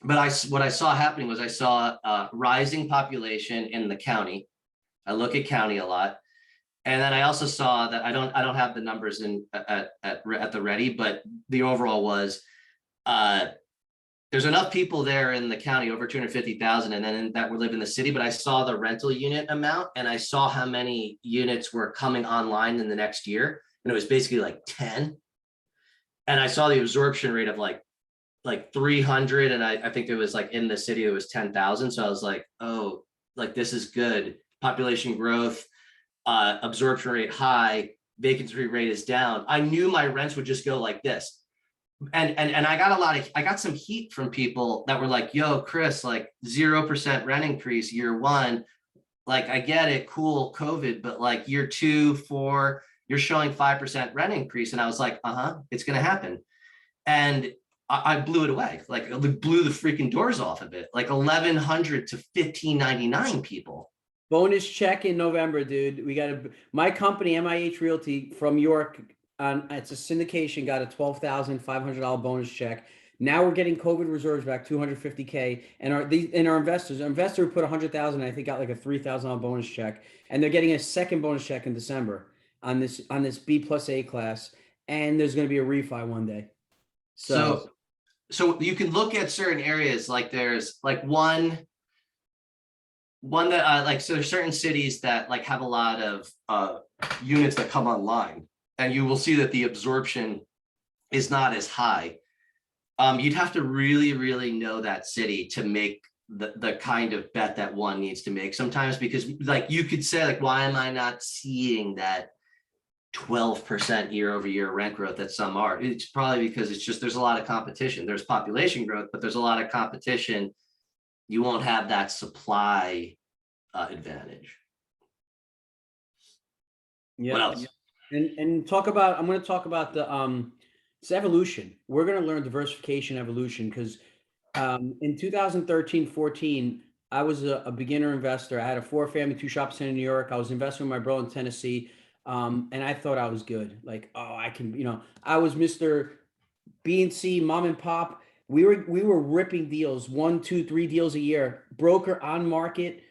But what I saw happening was I saw rising population in the county. I look at county a lot. And then I also saw that I don't have the numbers at the ready, but the overall was there's enough people there in the county, over 250,000, and then that live in the city. But I saw the rental unit amount, and I saw how many units were coming online in the next year, and it was basically like 10. And I saw the absorption rate of like 300, and I think it was like in the city it was 10,000. So I was like, oh, like this is good. Population growth. Absorption rate high, vacancy rate is down. I knew my rents would just go like this. And I got some heat from people that were like, yo, Chris, like 0% rent increase year one. Like, I get it, cool, COVID, but like year 2, 4, you're showing 5% rent increase. And I was like, it's gonna happen. And I blew it away. Like blew the freaking doors off of it. Like 1,100 to 1,599 people. Bonus check in November, dude. We got my company, MIH Realty from York, it's a syndication, got a $12,500 bonus check. Now we're getting COVID reserves back, $250K, and our investor put 100,000, I think got like a $3,000 bonus check, and they're getting a second bonus check in December on this B plus A class, and there's going to be a refi one day. So so you can look at certain areas, like there's like one that like, so there's certain cities that like have a lot of units that come online, and you will see that the absorption is not as high. You'd have to really, really know that city to make the kind of bet that one needs to make sometimes, because like you could say like, why am I not seeing that 12% year over year rent growth that some are? It's probably because it's just, there's a lot of competition. There's population growth, but there's a lot of competition. You won't have that supply advantage. Yeah. What else? And talk about, I'm going to talk about the it's evolution. We're going to learn diversification evolution, because in 2013, 14, I was a beginner investor. I had a 4-family, 2-shop center in New York. I was investing with my bro in Tennessee. And I thought I was good. Like, oh, I can, I was Mr. B and C, mom and pop. We were ripping deals, 1, 2, 3 deals a year, broker on market,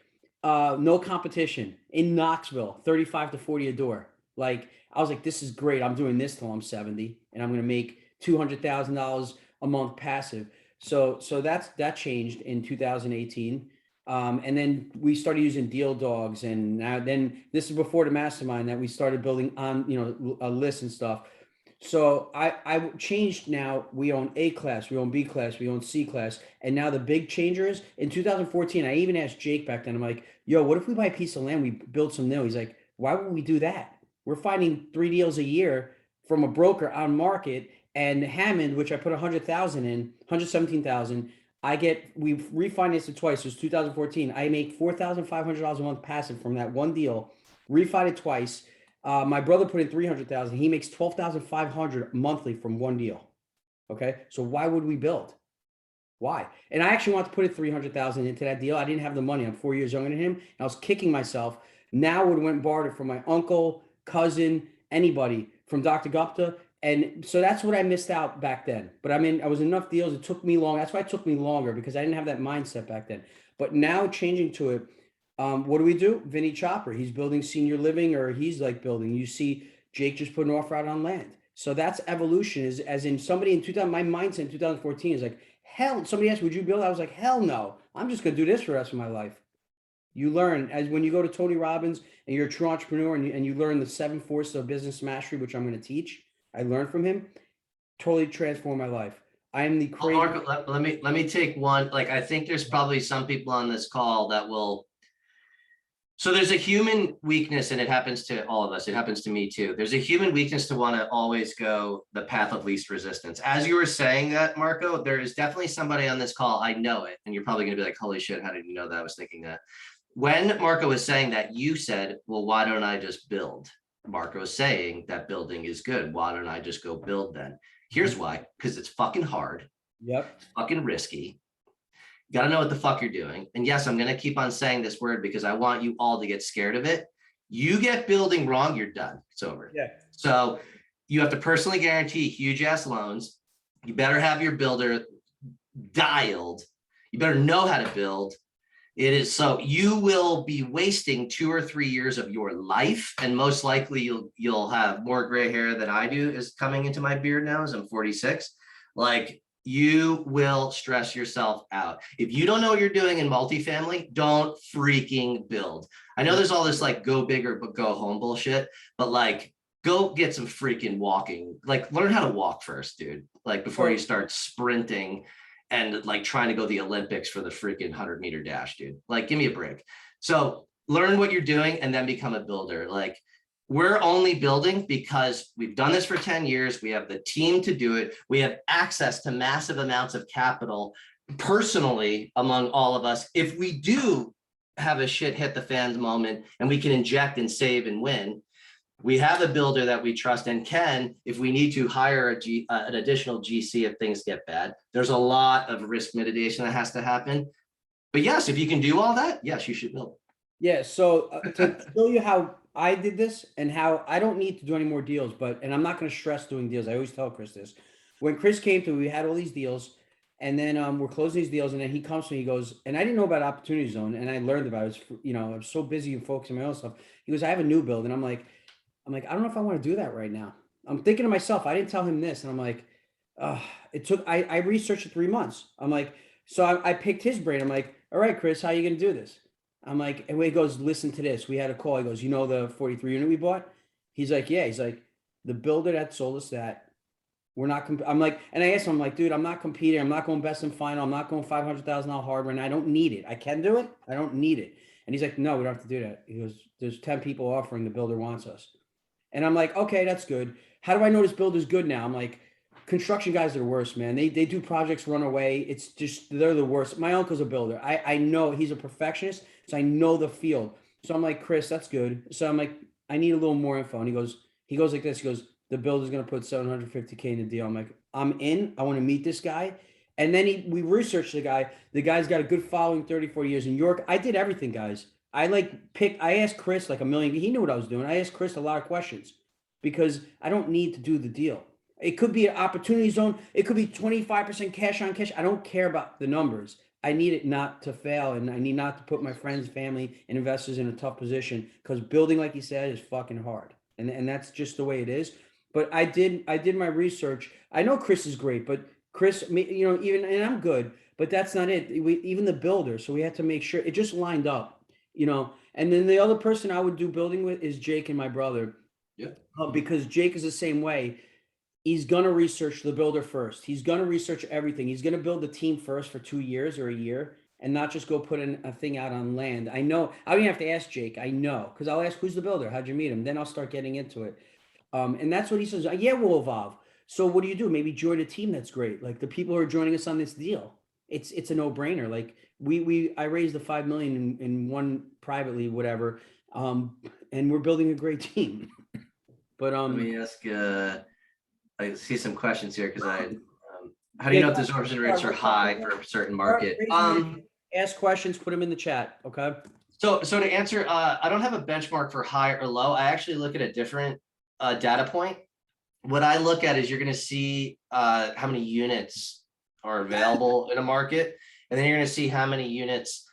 no competition in Knoxville, 35 to 40 a door. Like, I was like, this is great. I'm doing this till I'm 70, and I'm gonna make $200,000 a month passive. So that changed in 2018. And then we started using deal dogs, and now then this is before the mastermind that we started building on, a list and stuff. So I changed. Now we own A class, we own B class, we own C class, and now the big changer is in 2014. I even asked Jake back then. I'm like, "Yo, what if we buy a piece of land, we build some new?" He's like, "Why would we do that? We're finding 3 deals a year from a broker on market." And Hammond, which I put 100,000 in, 117,000. We've refinanced it twice. It was 2014. I make $4,500 a month passive from that one deal, refied it twice. My brother put in 300,000. He makes 12,500 monthly from one deal. Okay, so why would we build? Why? And I actually want to put in 300,000 into that deal. I didn't have the money. I'm 4 years younger than him, and I was kicking myself. Now would went and borrowed it from my uncle, cousin, anybody, from Dr. Gupta. And so that's what I missed out back then. But I mean, I was in enough deals. It took me long. That's why it took me longer, because I didn't have that mindset back then. But now changing to it, what do? Vinny Chopper, he's building senior living, or he's like building. You see Jake just put an offer out on land. So that's evolution, is as in somebody in 2000, my mindset in 2014 is like, hell, somebody asked, would you build? I was like, hell no. I'm just gonna do this for the rest of my life. You learn as when you go to Tony Robbins and you're a true entrepreneur, and you learn the 7 forces of business mastery, which I'm going to teach. I learned from him, totally transformed my life. I am the Well, crazy. Marco, let me take one. Like, I think there's probably some people on this call that will. So there's a human weakness, and it happens to all of us. It happens to me too. There's a human weakness to want to always go the path of least resistance. As you were saying that, Marco, there is definitely somebody on this call. I know it. And you're probably going to be like, holy shit, how did you know that? I was thinking that. When Marco was saying that, you said, well, why don't I just build? Marco is saying that building is good. Why don't I just go build then? Here's why, because it's fucking hard. Yep. It's fucking risky. You got to know what the fuck you're doing. And yes, I'm going to keep on saying this word because I want you all to get scared of it. You get building wrong, you're done. It's over. Yeah. So you have to personally guarantee huge ass loans. You better have your builder dialed. You better know how to build. It is so you will be wasting 2 or 3 years of your life, and most likely you'll have more gray hair than I do is coming into my beard now as I'm 46. Like, you will stress yourself out. If you don't know what you're doing in multifamily, don't freaking build. I know there's all this like go big or go home bullshit, but like go get some freaking walking. Like, learn how to walk first, dude. Like, before you start sprinting and like trying to go to the Olympics for the freaking 100-meter dash, dude. Like, give me a break. So learn what you're doing and then become a builder. Like, we're only building because we've done this for 10 years. We have the team to do it. We have access to massive amounts of capital personally among all of us. If we do have a shit hit the fans moment and we can inject and save and win, we have a builder that we trust and can, if we need to, hire an additional GC if things get bad. There's a lot of risk mitigation that has to happen. But yes, if you can do all that, yes, you should build. Yeah. So to show you how I did this and how I don't need to do any more deals, and I'm not going to stress doing deals. I always tell Chris this. When Chris came to, we had all these deals, and then we're closing these deals, and then he comes to me, he goes, and I didn't know about Opportunity Zone, and I learned about it. I was so busy and focused on my own stuff. He goes, I have a new build, and I'm like, I don't know if I want to do that right now. I'm thinking to myself, I didn't tell him this, and I'm like, I researched it 3 months. I'm like, so I picked his brain. I'm like, all right, Chris, how you gonna do this? I'm like, and he goes, listen to this. We had a call. He goes, you know the 43 unit we bought? He's like, yeah. He's like, the builder that sold us that. We're not. I'm like, and I asked him, I'm like, dude, I'm not competing. I'm not going best and final. I'm not going $500,000 hardware, and I don't need it. I can do it. I don't need it. And he's like, no, we don't have to do that. He goes, there's 10 people offering. The builder wants us. And I'm like, okay, that's good. How do I know this builder's good now? I'm like, construction guys are the worst, man. They do projects run away. It's just they're the worst. My uncle's a builder. I know he's a perfectionist, so I know the field. So I'm like, Chris, that's good. So I'm like, I need a little more info. And he goes like this. He goes, the builder's gonna put 750K in the deal. I'm like, I'm in. I want to meet this guy. And then we researched the guy. The guy's got a good following, 30, 40 years in New York. I did everything, guys. I asked Chris like a million, he knew what I was doing. I asked Chris a lot of questions because I don't need to do the deal. It could be an opportunity zone. It could be 25% cash on cash. I don't care about the numbers. I need it not to fail, and I need not to put my friends, family, and investors in a tough position because building, like you said, is fucking hard. And that's just the way it is. But I did my research. I know Chris is great, but Chris, even, and I'm good, but that's not it. Even the builder. So we had to make sure it just lined up. And then the other person I would do building with is Jake and my brother. Yeah. Because Jake is the same way. He's gonna research the builder first. He's gonna research everything. He's gonna build the team first for 2 years or a year, and not just go put a thing out on land. I know. I don't even have to ask Jake. I know because I'll ask who's the builder. How'd you meet him? Then I'll start getting into it. And that's what he says. Yeah, we'll evolve. So what do you do? Maybe join a team that's great. Like the people who are joining us on this deal. It's a no brainer. Like I raised the 5 million in one privately, whatever. And we're building a great team. But Let me ask. I see some questions here because how do you know if absorption rates are high for a certain market? Ask questions, put them in the chat. Okay. So to answer, I don't have a benchmark for high or low. I actually look at a different data point. What I look at is you're going to see how many units are available in a market, and then you're going to see how many units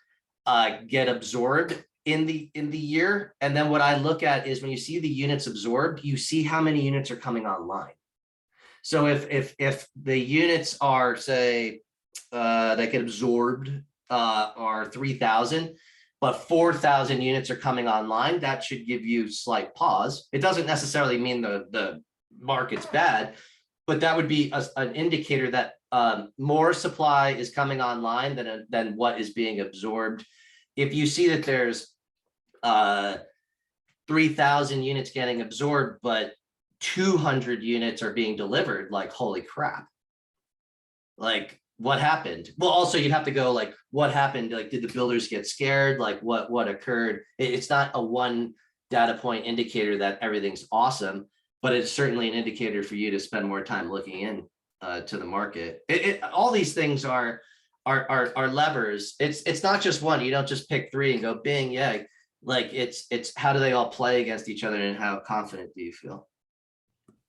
get absorbed in the year. And then what I look at is when you see the units absorbed, you see how many units are coming online. So if the units are, say, that get absorbed are 3,000, but 4,000 units are coming online, that should give you slight pause. It doesn't necessarily mean the market's bad, but that would be an indicator that more supply is coming online than what is being absorbed. If you see that there's 3,000 units getting absorbed, but 200 units are being delivered, like, holy crap. Like, what happened? Well, also you'd have to go like, what happened? Like, did the builders get scared? Like what occurred? It's not a one data point indicator that everything's awesome, but it's certainly an indicator for you to spend more time looking in to the market. All these things are levers. It's not just one. You don't just pick three and go bing, yeah. Like it's how do they all play against each other and how confident do you feel?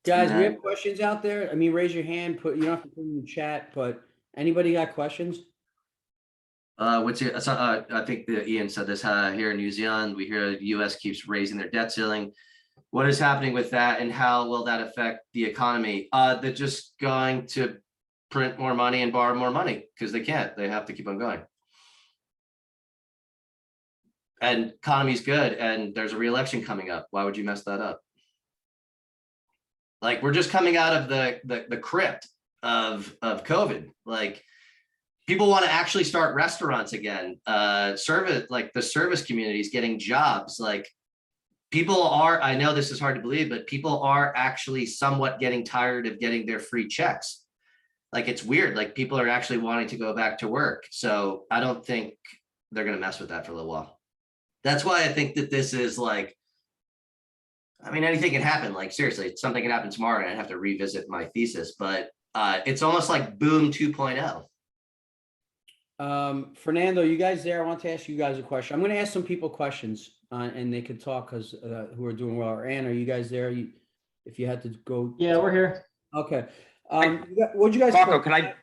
Guys, we have questions out there. I mean, raise your hand. You don't have to put them in the chat, but anybody got questions? What's your? I think Ian said this here in New Zealand. We hear the U.S. keeps raising their debt ceiling. What is happening with that, and how will that affect the economy? They're just going to print more money and borrow more money because they can't. They have to keep on going. And economy's good, and there's a re-election coming up. Why would you mess that up? Like, we're just coming out of the crypt of COVID. Like, people want to actually start restaurants again. Service, like the service community is getting jobs. Like, people are, I know this is hard to believe, but people are actually somewhat getting tired of getting their free checks. Like, it's weird. Like, people are actually wanting to go back to work. So I don't think they're going to mess with that for a little while. That's why I think that this is like, I mean, anything can happen. Like, seriously, something can happen tomorrow and I'd have to revisit my thesis, but it's almost like boom 2.0. Fernando, you guys there? I want to ask you guys a question. I'm going to ask some people questions and they could talk because who are doing well. Or Ann, are you guys there? If you had to go. Yeah, we're here. Okay. What'd you guys? Marco, can I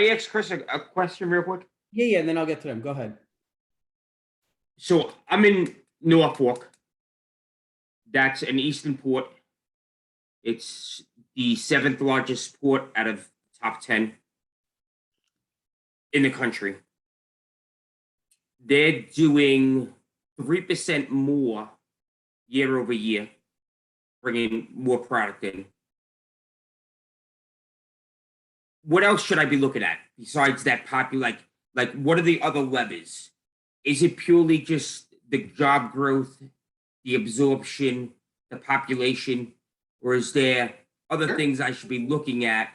ask Chris a question real quick? Yeah, and then I'll get to them. Go ahead. So I'm in Norfolk. That's an Eastern Port. It's the 7th largest port out of top 10 in the country. They're doing 3% more year over year, bringing more product in. What else should I be looking at besides that like what are the other levers? Is it purely just the job growth, the absorption, the population, or is there other Sure. things I should be looking at?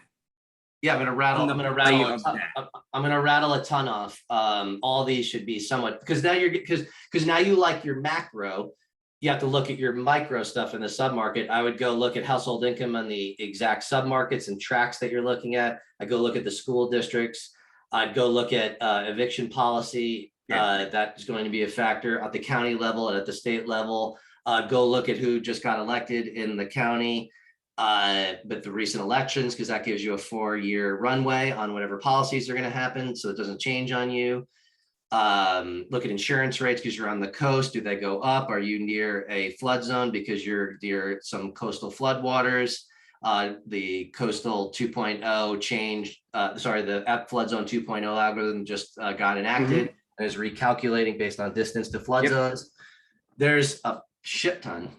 Yeah, I'm gonna rattle. On I'm the gonna value rattle. of that. I'm gonna rattle a ton off. All these should be somewhat because now you're because now you like your macro. You have to look at your micro stuff in the submarket. I would go look at household income on the exact submarkets and tracks that you're looking at. I go look at the school districts. I'd go look at eviction policy. That is going to be a factor at the county level and at the state level. Go look at who just got elected in the county. But the recent elections, because that gives you a 4-year runway on whatever policies are going to happen, so it doesn't change on you. Look at insurance rates because you're on the coast. Do they go up? Are you near a flood zone because you're near some coastal floodwaters? The coastal 2.0 changed. The flood zone 2.0 algorithm just got enacted and is recalculating based on distance to flood zones. There's a shit ton.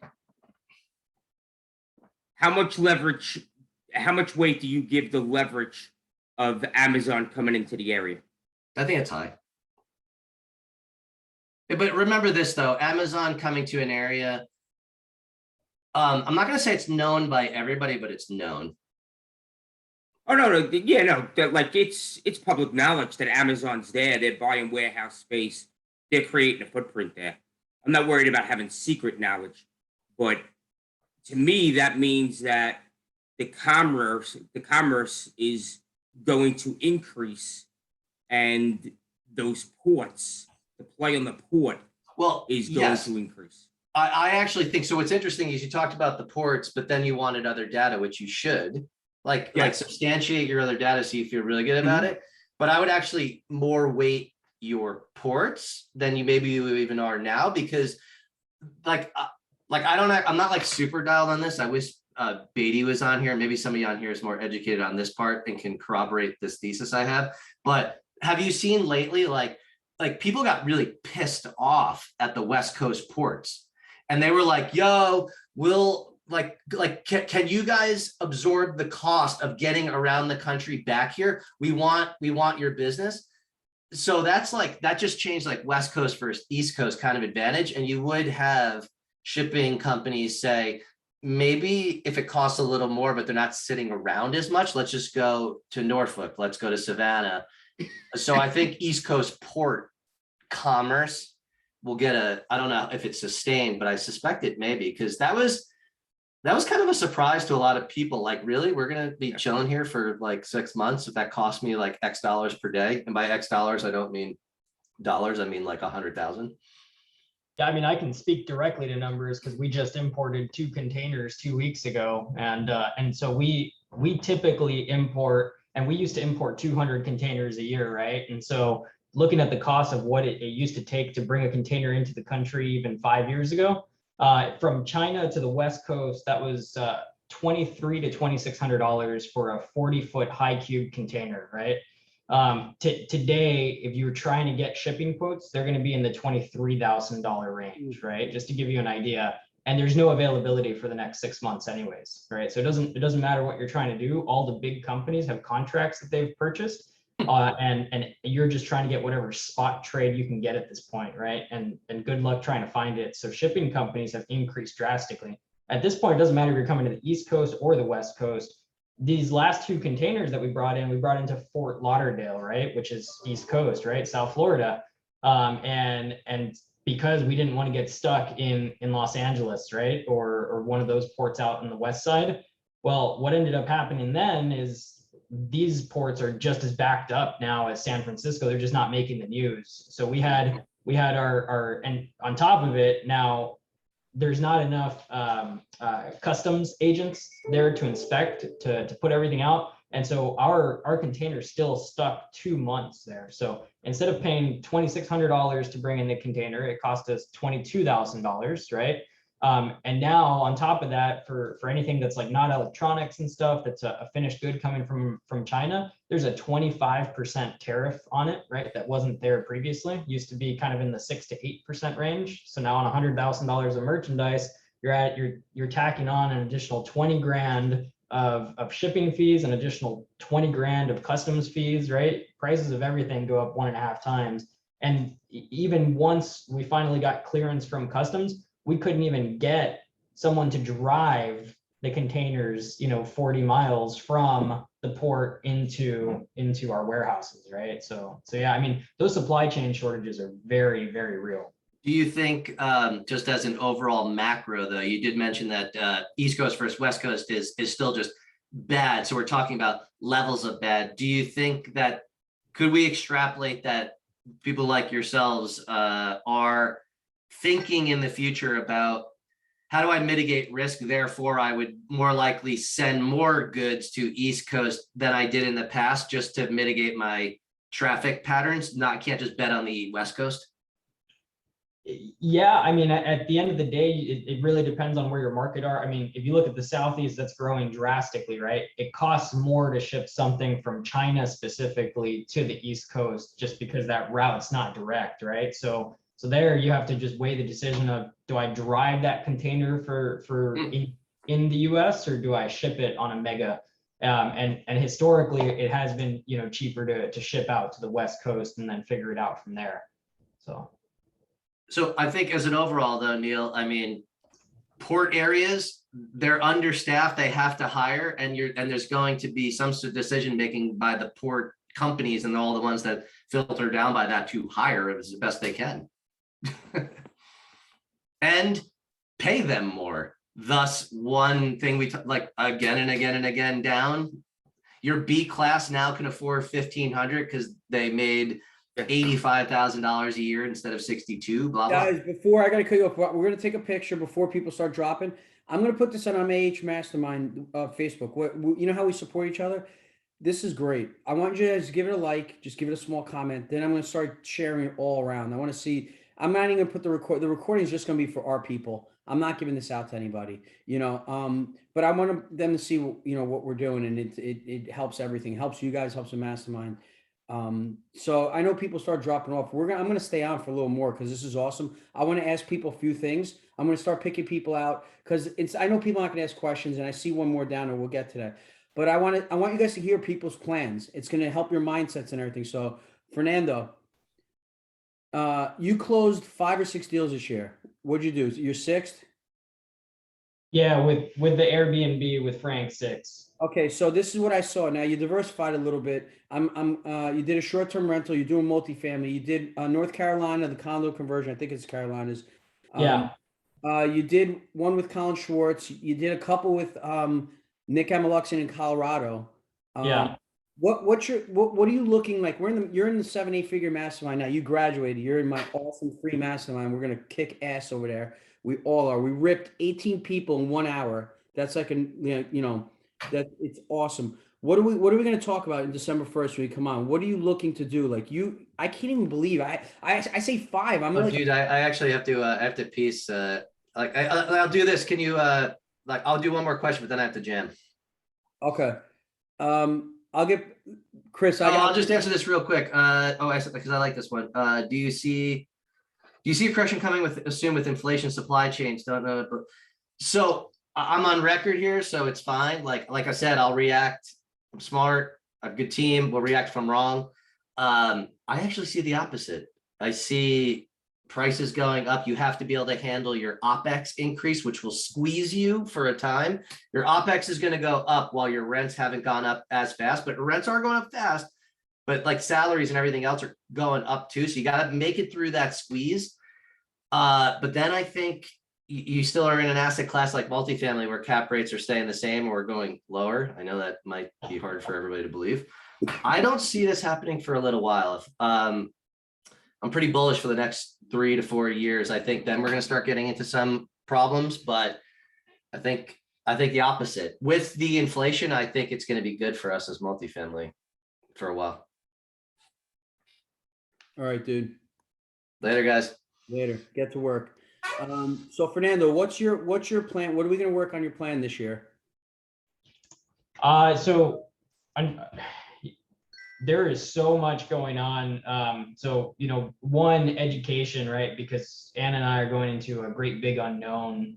How much leverage, how much weight do you give the leverage of Amazon coming into the area? I think it's high. But remember this though, Amazon coming to an area, I'm not gonna say it's known by everybody, but it's known. Oh no, yeah, no, like it's public knowledge that Amazon's there. They're buying warehouse space. They're creating a footprint there. I'm not worried about having secret knowledge, but to me, that means that the commerce is going to increase, and those ports, the play on the port, is going to increase. I actually think so. What's interesting is you talked about the ports, but then you wanted other data, which you should, like substantiate your other data so you feel really good about it. But I would actually more weight your ports than you even are now, because I'm not like super dialed on this. I wish Beatty was on here. Maybe somebody on here is more educated on this part and can corroborate this thesis I have. But have you seen lately, like people got really pissed off at the West Coast ports, and they were like, "Yo, can you guys absorb the cost of getting around the country back here? We want your business." So that just changed like West Coast versus East Coast kind of advantage, and you would have shipping companies say, maybe if it costs a little more, but they're not sitting around as much, let's just go to Norfolk, let's go to Savannah. So I think East Coast port commerce will get I don't know if it's sustained, but I suspect it may be, because that was kind of a surprise to a lot of people. Like, really, we're going to be chilling here for like 6 months if that cost me like X dollars per day. And by X dollars, I don't mean dollars, I mean like 100,000. Yeah, I mean, I can speak directly to numbers because we just imported 2 containers 2 weeks ago, and so we typically import, and we used to import 200 containers a year, right? And so looking at the cost of what it used to take to bring a container into the country even 5 years ago, from China to the West Coast, that was $2,300 to $2,600 for a 40-foot high cube container, right? Today, if you're trying to get shipping quotes, they're going to be in the $23,000 range, right? Just to give you an idea. And there's no availability for the next 6 months anyways, right? So it doesn't matter what you're trying to do. All the big companies have contracts that they've purchased, and you're just trying to get whatever spot trade you can get at this point, right? And good luck trying to find it. So shipping companies have increased drastically. At this point, it doesn't matter if you're coming to the East Coast or the West Coast. These last 2 containers that we brought into Fort Lauderdale, right, which is East Coast, right, South Florida, and because we didn't want to get stuck in Los Angeles, right, or one of those ports out on the west side. Well, what ended up happening then is these ports are just as backed up now as San Francisco. They're just not making the news. So we had our and on top of it now, there's not enough customs agents there to inspect, to put everything out. And so our container's still stuck 2 months there. So instead of paying $2,600 to bring in the container, it cost us $22,000, right? And now on top of that, for anything that's like not electronics and stuff, that's a finished good coming from China, there's a 25% tariff on it, right? That wasn't there previously. Used to be kind of in the 6 to 8% range. So now on $100,000 of merchandise, you're tacking on an additional 20 grand of shipping fees, an additional 20 grand of customs fees, right? Prices of everything go up 1.5 times. And even once we finally got clearance from customs, we couldn't even get someone to drive the containers, 40 miles from the port into our warehouses, right? So yeah, I mean, those supply chain shortages are very, very real. Do you think, just as an overall macro, though, you did mention that East Coast versus West Coast is still just bad. So we're talking about levels of bad. Do you think that could we extrapolate that people like yourselves are thinking in the future about how do I mitigate risk? Therefore, I would more likely send more goods to East Coast than I did in the past just to mitigate my traffic patterns. Can't just bet on the West Coast. Yeah, I mean, at the end of the day, it really depends on where your market are. I mean, if you look at the Southeast, that's growing drastically, right? It costs more to ship something from China specifically to the East Coast just because that route's not direct, right? So there you have to just weigh the decision of, do I drive that container for in the US, or do I ship it on a mega? And historically, it has been, cheaper to ship out to the West Coast and then figure it out from there. So I think as an overall though, Neil, I mean, port areas, they're understaffed, they have to hire, and there's going to be some sort of decision making by the port companies and all the ones that filter down by that to hire as the best they can. And pay them more. Thus, one thing we like again and again and again down, your B class now can afford 1,500 because they made $85,000 a year instead of 62. Blah blah. Guys, before I gotta cut you off, we're gonna take a picture before people start dropping. I'm gonna put this on our MIH Mastermind Facebook. You know how we support each other? This is great. I want you guys to give it a like, just give it a small comment. Then I'm gonna start sharing it all around. I want to see. I'm not even gonna put the recording is just gonna be for our people. I'm not giving this out to anybody, but I want them to see, what we're doing, and it helps everything. It helps you guys, helps the mastermind. So I know people start dropping off. I'm going to stay on for a little more because this is awesome. I want to ask people a few things. I'm going to start picking people out because I know people aren't going to ask questions, and I see one more down and we'll get to that. But I want you guys to hear people's plans. It's going to help your mindsets and everything. So Fernando, you closed 5 or 6 deals this year. What'd you do? Your 6th? Yeah, with the Airbnb with Frank, 6. Okay, so this is what I saw. Now you diversified a little bit. You did a short-term rental. You're doing multifamily. You did North Carolina, the condo conversion. I think it's Carolinas. Yeah. You did one with Colin Schwartz. You did a couple with Nick Emiluxon in Colorado. Yeah. What are you looking like? You're in the 7-8 figure mastermind now. You graduated. You're in my awesome free mastermind. We're gonna kick ass over there. We all are. We ripped 18 people in 1 hour. That's like that it's awesome. What are we going to talk about in December 1st when we come on? What are you looking to do? Like I can't even believe I say 5. I'm like, dude, I actually have to piece I'll do this. Can you I'll do one more question, but then I have to jam. Okay. I'll get Chris. I'll just answer this real quick. Because I like this one. Do you see a correction coming with inflation, supply chains? Don't know, but so I'm on record here, so it's fine. Like I said, I'll react. I'm smart. I have a good team. We'll react if I'm wrong. I actually see the opposite. I see prices going up. You have to be able to handle your OPEX increase, which will squeeze you for a time. Your OPEX is going to go up while your rents haven't gone up as fast, but rents are going up fast. But like salaries and everything else are going up too. So you got to make it through that squeeze. But then I think you still are in an asset class like multifamily where cap rates are staying the same or going lower. I know that might be hard for everybody to believe. I don't see this happening for a little while. I'm pretty bullish for the next 3 to 4 years. I think then we're going to start getting into some problems, but I think the opposite. With the inflation, I think it's going to be good for us as multifamily for a while. All right, dude. Later, guys. Later. Get to work. So Fernando, what's your plan? What are we going to work on your plan this year? So there is so much going on. So, one, education, right? Because Ann and I are going into a great big unknown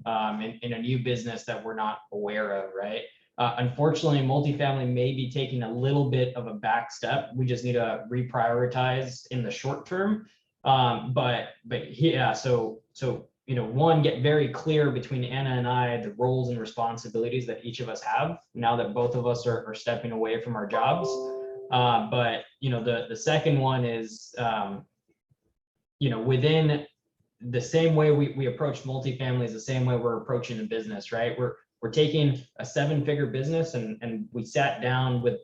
in a new business that we're not aware of, right? Unfortunately, multifamily may be taking a little bit of a back step. We just need to reprioritize in the short term. But yeah, so one, get very clear between Anna and I the roles and responsibilities that each of us have now that both of us are stepping away from our jobs. But the second one is within the same way we approach multifamily is the same way we're approaching a business, right? We're taking a 7-figure business and we sat down with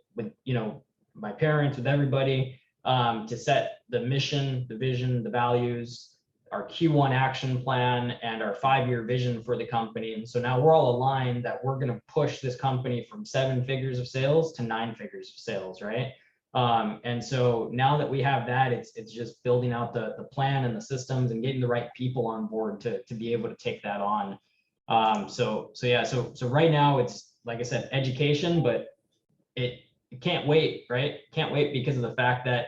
my parents, with everybody, to set the mission, the vision, the values, our Q1 action plan, and our 5-year vision for the company. And so now we're all aligned that we're going to push this company from 7 figures of sales to 9 figures of sales, right? And so now that we have that, it's just building out the plan and the systems and getting the right people on board to be able to take that on. So right now it's, like I said, education, but it can't wait, right? Can't wait because of the fact that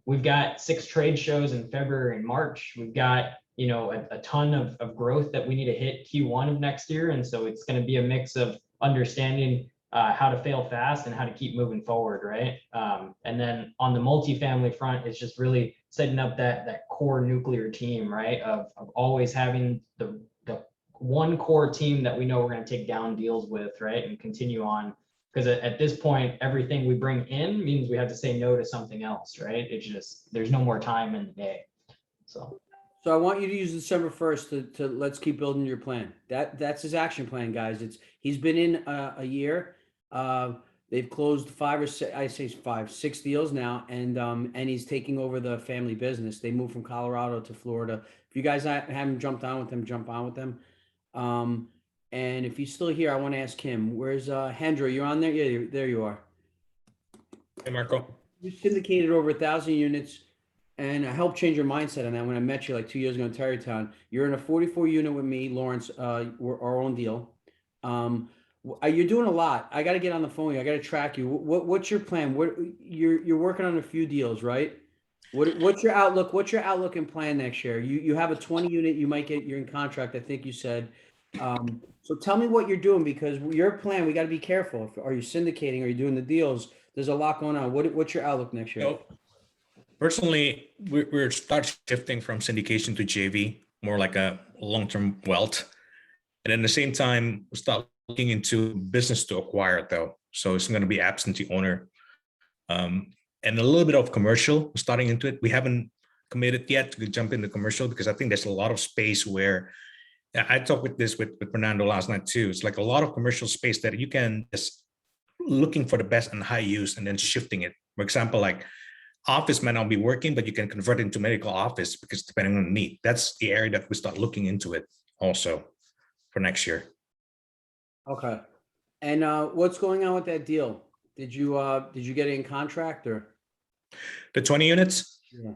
we've got 6 trade shows in February and March. We've got, a ton of growth that we need to hit Q1 of next year. And so it's going to be a mix of understanding how to fail fast and how to keep moving forward, right? And then on the multifamily front, it's just really setting up that core nuclear team, right? Of always having the one core team that we know we're going to take down deals with, right? And continue on. Because at this point, everything we bring in means we have to say no to something else, right? It's just, there's no more time in the day. So I want you to use December 1st to let's keep building your plan. That's his action plan, guys. He's been in a year. They've closed 5 or 6, I say 5, 6 deals now, and he's taking over the family business. They moved from Colorado to Florida. If you guys haven't jumped on with them, jump on with them. And if he's still here, I want to ask him, where's Hendra? You're on there? Yeah, there you are. Hey, Marco. You syndicated over 1,000 units, and I helped change your mindset on that when I met you like 2 years ago in Tarrytown. You're in a 44 unit with me, Lawrence, our own deal. You're doing a lot. I got to get on the phone. I got to track you. What's your plan? What you're working on a few deals, right? What's your outlook? What's your outlook and plan next year? You have a 20 unit. You might get. You're in contract. I think you said. So tell me what you're doing, because your plan. We got to be careful. Are you syndicating? Are you doing the deals? There's a lot going on. What's your outlook next year? Personally, we're start shifting from syndication to JV, more like a long-term wealth. And at the same time, we start looking into business to acquire, though. So it's going to be absentee owner, and a little bit of commercial starting into it. We haven't committed yet to jump into commercial because I think there's a lot of space where I talked with Fernando last night too. It's like a lot of commercial space that you can just looking for the best and high use and then shifting it. For example, like office might not be working, but you can convert it into medical office because depending on the need. That's the area that we start looking into it also for next year. Okay. And what's going on with that deal? Did you get it in contract or? The 20 units? Yeah.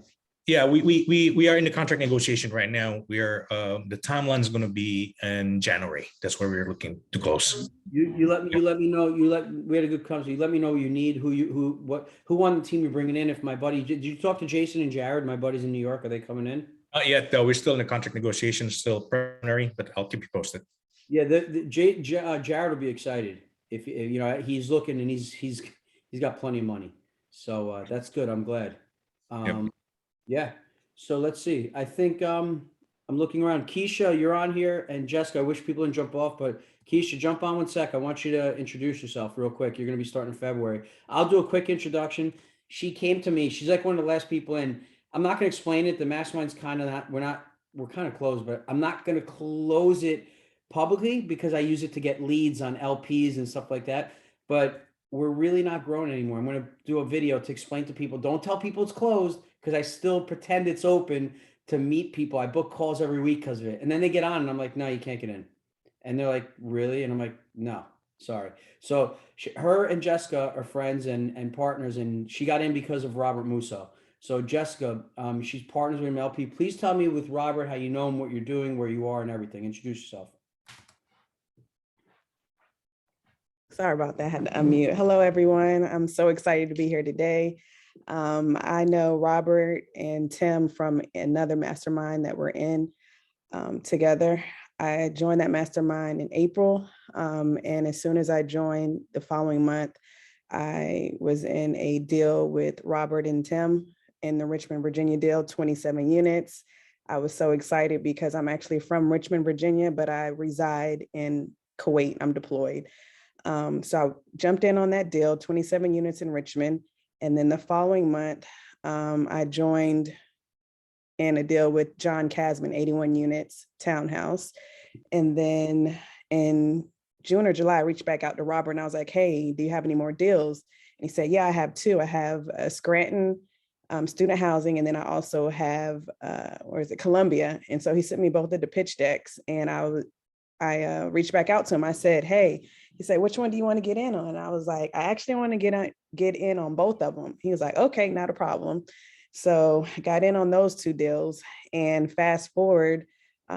Yeah, we are in the contract negotiation right now. We are the timeline is going to be in January. That's where we're looking to close. You let me know. We had a good conversation. You let me know what you need, who on the team you're bringing in. If my buddy, did you talk to Jason and Jared? My buddies in New York, are they coming in? Not yet, though. We're still in the contract negotiation, still preliminary, but I'll keep you posted. Yeah, Jared will be excited if he's looking and he's got plenty of money, so that's good. I'm glad. Yep. Yeah. So let's see. I think I'm looking around. Keisha, you're on here, and Jessica. I wish people didn't jump off, but Keisha, jump on 1 sec. I want you to introduce yourself real quick. You're going to be starting in February. I'll do a quick introduction. She came to me. She's like one of the last people in. I'm not going to explain it. The mastermind's kind of not. We're kind of closed, but I'm not going to close it publicly because I use it to get leads on LPs and stuff like that. But we're really not growing anymore. I'm going to do a video to explain to people. Don't tell people it's closed, because I still pretend it's open to meet people. I book calls every week because of it. And then they get on and I'm like, no, you can't get in. And they're like, really? And I'm like, no, sorry. So her and Jessica are friends and partners. And she got in because of Robert Musso. So Jessica, she's partners with MLP. Please tell me with Robert how you know him, what you're doing, where you are, and everything. Introduce yourself. Sorry about that. I had to unmute. Hello, everyone. I'm so excited to be here today. I know Robert and Tim from another mastermind that we're in together. I joined that mastermind in April. And as soon as I joined the following month, I was in a deal with Robert and Tim in the Richmond, Virginia deal, 27 units. I was so excited because I'm actually from Richmond, Virginia, but I reside in Kuwait. I'm deployed. So I jumped in on that deal, 27 units in Richmond. And then the following month, I joined in a deal with John Casman, 81 units townhouse. And then in June or July, I reached back out to Robert and I was like, hey, do you have any more deals? And he said, yeah, I have two. I have a Scranton student housing, and then I also have, Columbia. And so he sent me both of the pitch decks, and I reached back out to him. I said, hey, he said, which one do you want to get in on? And I was like, I actually want to get in on both of them. He was like, okay, not a problem. So I got in on those two deals, and fast forward, I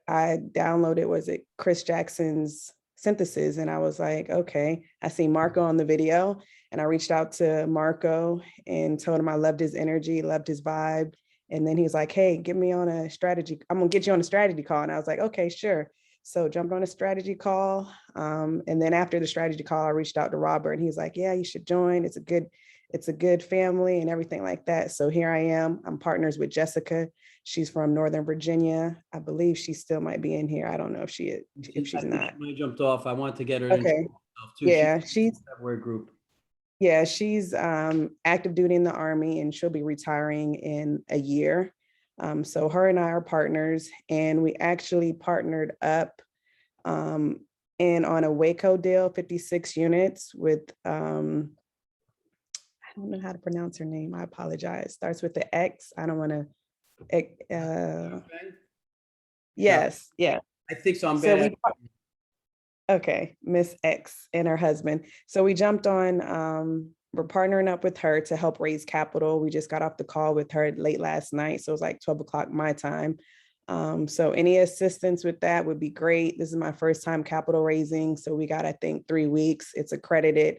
downloaded, Chris Jackson's Synthesis, and I was like, okay, I see Marco on the video, and I reached out to Marco and told him I loved his energy, loved his vibe. And then he was like, hey, get me on a strategy. I'm gonna get you on a strategy call. And I was like, okay, sure. So jumped on a strategy call. And then after the strategy call, I reached out to Robert, and he was like, yeah, you should join. It's a good family and everything like that. So here I am. I'm partners with Jessica. She's from Northern Virginia. I believe she still might be in here. I don't know if she's not. She jumped off. I wanted to get her Okay. too. Yeah, she's February group. Yeah, she's active duty in the Army, and she'll be retiring in a year. So her and I are partners, and we actually partnered up and on a Waco deal, 56 units with, I don't know how to pronounce her name. I apologize. Starts with the X. I don't want to, yes, yeah. I think so. I'm So bad. Okay, Miss X and her husband. So we jumped on, we're partnering up with her to help raise capital. We just got off the call with her late last night. So it was like 12 o'clock my time. So any assistance with that would be great. This is my first time capital raising. So we got, I think, 3 weeks. It's accredited,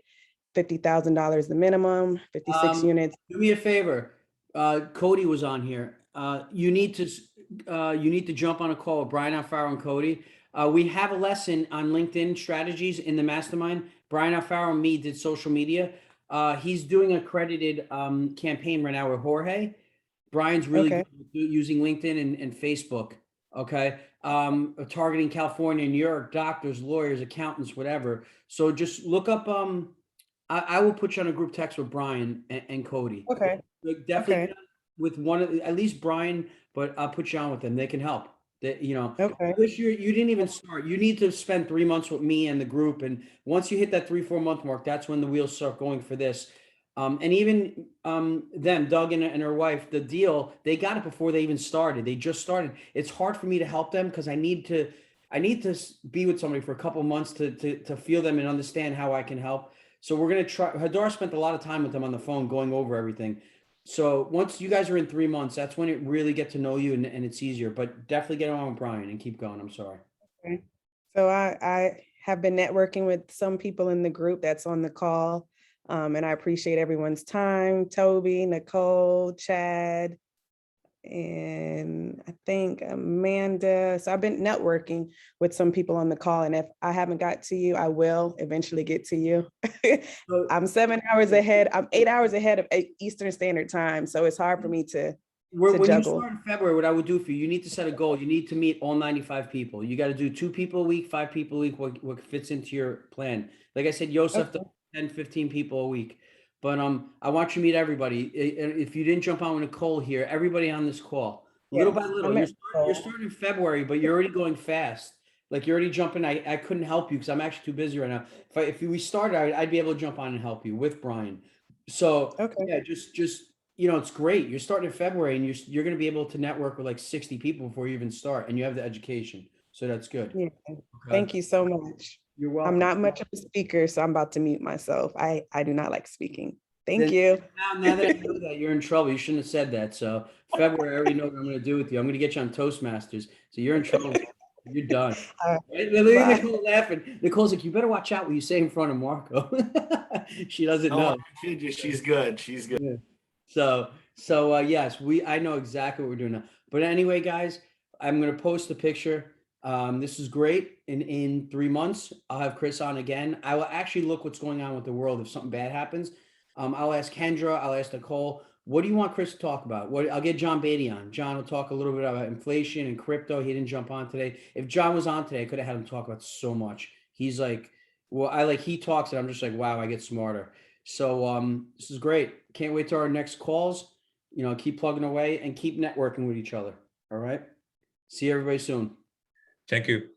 $50,000 the minimum, 56 units. Do me a favor. Cody was on here. You need to jump on a call with Brian Alfaro and Cody. We have a lesson on LinkedIn strategies in the mastermind. Brian Alfaro and me did social media. He's doing a accredited campaign right now with Jorge. Brian's really good at using LinkedIn and Facebook. Okay. Targeting California, New York, doctors, lawyers, accountants, whatever. So just look up, I will put you on a group text with Brian and Cody. Okay. Definitely with at least Brian, but I'll put you on with them. They can help. This year you didn't even start. You need to spend 3 months with me and the group. And once you hit that 3-4 month mark, that's when the wheels start going for this. And even them, Doug and her wife, the deal, they got it before they even started. They just started. It's hard for me to help them because I need to be with somebody for a couple months to feel them and understand how I can help. So we're going to try. Hadar spent a lot of time with them on the phone going over everything. So once you guys are in 3 months, that's when it really get to know you and it's easier, but definitely get on with Brian and keep going. I'm sorry. Okay. So I have been networking with some people in the group that's on the call. And I appreciate everyone's time. Toby, Nicole, Chad, and I think Amanda. So I've been networking with some people on the call. And if I haven't got to you, I will eventually get to you. I'm 7 hours ahead. I'm 8 hours ahead of Eastern Standard Time. So it's hard for me to When you juggle. start in February, what I would do for you need to set a goal. You need to meet all 95 people. You got to do 2 people a week, 5 people a week, what fits into your plan. Like I said, Yosef, 10, 15 people a week. But I want you to meet everybody. If you didn't jump on with Nicole here, everybody on this call, little by little. You're starting in February, but you're already going fast. Like you're already jumping. I couldn't help you because I'm actually too busy right now. If we started, I'd be able to jump on and help you with Brian. So yeah, just it's great. You're starting in February, and you're going to be able to network with like 60 people before you even start, and you have the education. So that's good. Yeah. Okay. Thank you so much. You're welcome. I'm not much of a speaker, so I'm about to mute myself. I do not like speaking. Thank Then- you. Now that I know that, you're in trouble. You shouldn't have said that. So February, I already know what I'm going to do with you. I'm going to get you on Toastmasters. So you're in trouble. You're done. All Right? Look at Bye. Nicole laughing. Nicole's like, you better watch out what you say in front of Marco. She doesn't Oh, know. she's good. She's good. Yeah. Yes, I know exactly what we're doing now. But anyway, guys, I'm gonna post the picture. This is great. In 3 months, I'll have Chris on again. I will actually look what's going on with the world if something bad happens. I'll ask Kendra, I'll ask Nicole, what do you want Chris to talk about? I'll get John Beatty on. John will talk a little bit about inflation and crypto. He didn't jump on today. If John was on today, I could have had him talk about so much. He's like, he talks and I'm just like, wow, I get smarter. So this is great. Can't wait to our next calls. Keep plugging away and keep networking with each other. All right. See everybody soon. Thank you.